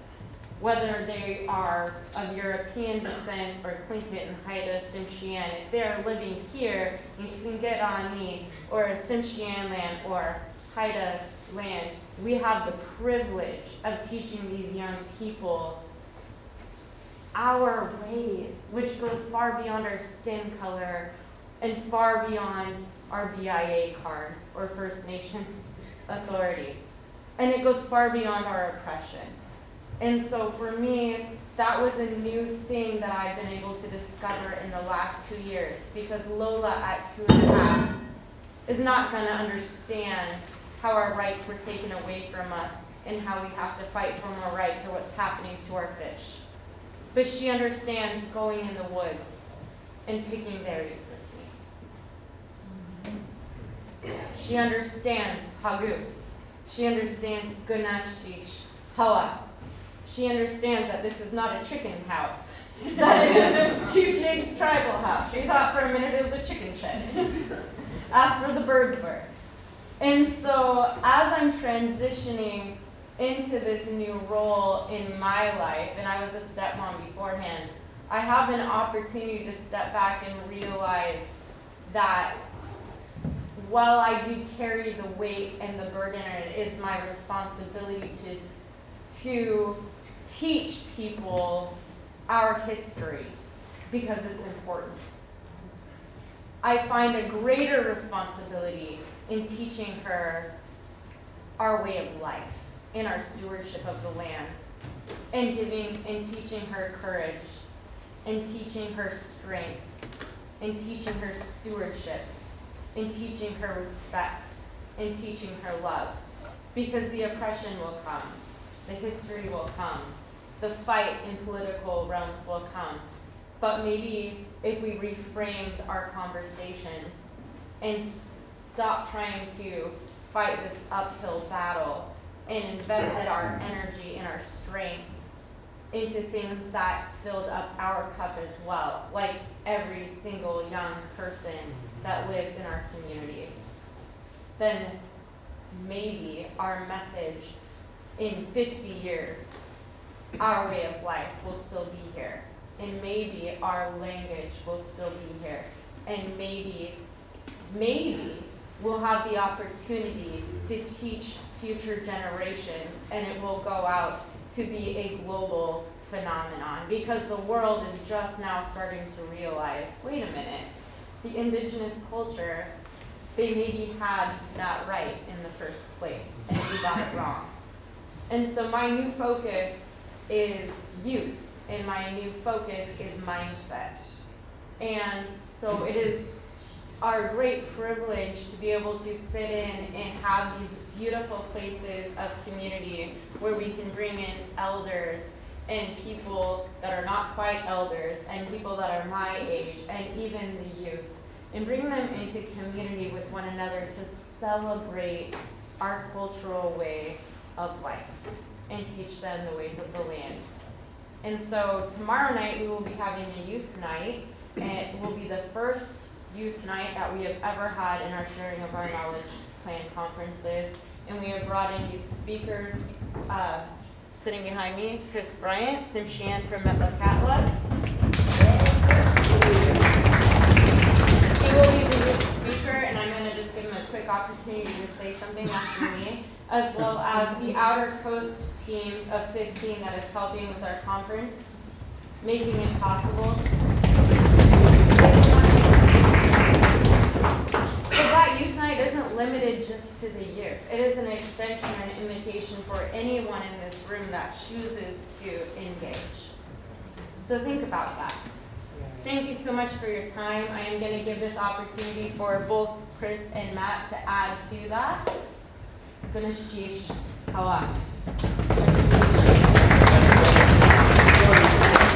Whether they are of European descent or Tlingit and Haida Tsimshian, if they're living here in Tlingit Ani or Tsimshian land or Haida land, we have the privilege of teaching these young people our ways, which goes far beyond our skin color and far beyond our BIA cards or First Nation authority. And it goes far beyond our oppression. And so for me, that was a new thing that I've been able to discover in the last 2 years, because Lola at 2.5 is not going to understand how our rights were taken away from us and how we have to fight for more rights or what's happening to our fish. But she understands going in the woods and picking berries with me. She understands Hagu. She understands Gunashtish, Hawa. She understands that this is not a chicken house, that it is Chief Jake's tribal house. She thought for a minute it was a chicken shed. Asked where the birds were. And so as I'm transitioning into this new role in my life, and I was a stepmom beforehand, I have an opportunity to step back and realize that while I do carry the weight and the burden, and it is my responsibility to teach people our history because it's important, I find a greater responsibility in teaching her our way of life, in our stewardship of the land, and teaching her courage, and teaching her strength, and teaching her stewardship, and teaching her respect, and teaching her love. Because the oppression will come, the history will come, the fight in political realms will come. But maybe if we reframed our conversations and stop trying to fight this uphill battle and invested our energy and our strength into things that filled up our cup as well, like every single young person that lives in our community, then maybe our message in 50 years, our way of life will still be here. And maybe our language will still be here. And maybe we'll have the opportunity to teach future generations, and it will go out to be a global phenomenon, because the world is just now starting to realize, wait a minute, the indigenous culture, they maybe had that right in the first place, and we got it wrong. And so my new focus is youth, and my new focus is mindset. And so it is our great privilege to be able to sit in and have these beautiful places of community where we can bring in elders and people that are not quite elders and people that are my age and even the youth, and bring them into community with one another to celebrate our cultural way of life and teach them the ways of the land. And so tomorrow night we will be having a youth night, and it will be the first youth night that we have ever had in our sharing of our knowledge plan conferences. And we have brought in youth speakers, sitting behind me, Chris Bryant, Simshian from Metlakatla. He will be the youth speaker, and I'm going to just give him a quick opportunity to say something after me, as well as the Outer Coast team of 15 that is helping with our conference, making it possible. So that youth night isn't limited just to the youth. It is an extension and an invitation for anyone in this room that chooses to engage. So think about that. Thank you so much for your time. I am going to give this opportunity for both Chris and Matt to add to that. Gunashtish Hawa.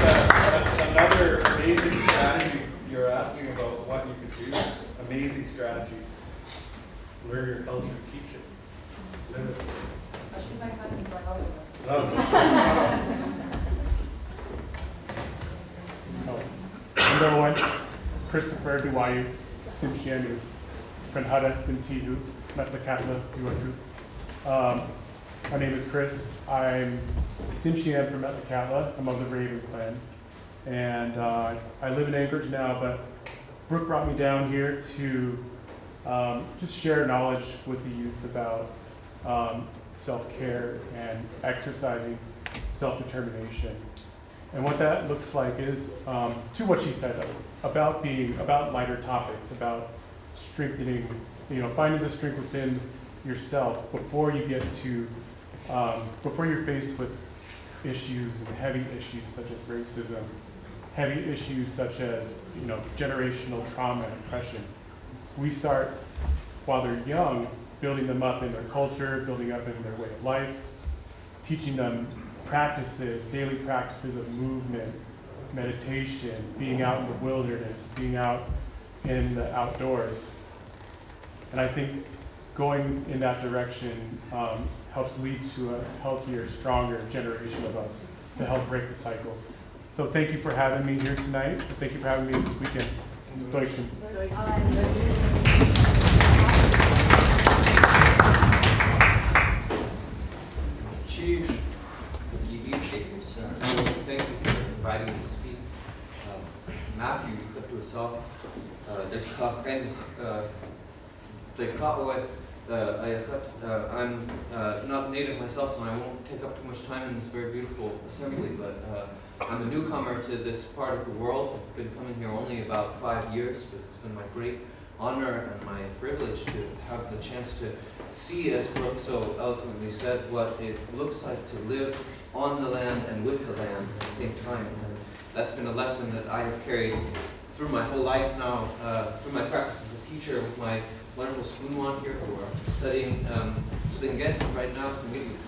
That's another amazing strategy. You're asking about what you could do. Amazing strategy. Learn your culture, teach it, live it. She's my cousin, so I know you. Number one, Christopher Duwayu, Simshianu, Kanhada Bintihu, Metlakatla, Yuaku. My name is Chris. I'm Simshian from Metlakatla. I'm of the Raven clan. And I live in Anchorage now, but Brooke brought me down here to just share knowledge with the youth about self-care and exercising self-determination. And what that looks like is, to what she said, about lighter topics, about strengthening, finding the strength within yourself before you get to, before you're faced with issues and heavy issues such as racism, heavy issues such as, generational trauma and oppression. We start, while they're young, building them up in their culture, building up in their way of life, teaching them practices, daily practices of movement, meditation, being out in the wilderness, being out in the outdoors. And I think going in that direction helps lead to a healthier, stronger generation of us to help break the cycles. So thank you for having me here tonight. Thank you for having me this weekend. Cheers. Thank you for inviting me to speak. Matthew, I'm not native myself, and I won't take up too much time in this very beautiful assembly, but I'm a newcomer to this part of the world. I've been coming here only about 5 years, but it's been my great honor and my privilege to have the chance to see, as Brooke so eloquently said, what it looks like to live on the land and with the land at the same time. And that's been a lesson that I have carried through my whole life now, through my practice as a teacher with my wonderful Spoonwan here who are studying Tlingit right now,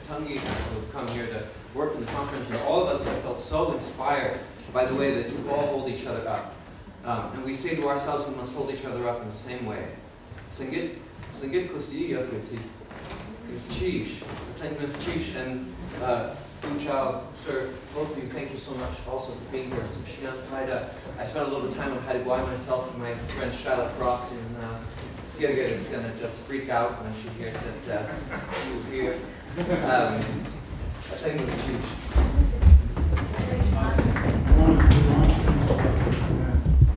Tlingit who have come here to work in the conference, and all of us have felt so inspired by the way that you all hold each other up. And we say to ourselves we must hold each other up in the same way. Tlingit Kustiya Chish, and Uchao, sir, both of you, thank you so much also for being here. I spent a little time on Hadigwai myself, and my friend Charlotte Cross in Skirgit is going to just freak out when she hears that you were here. Thank you.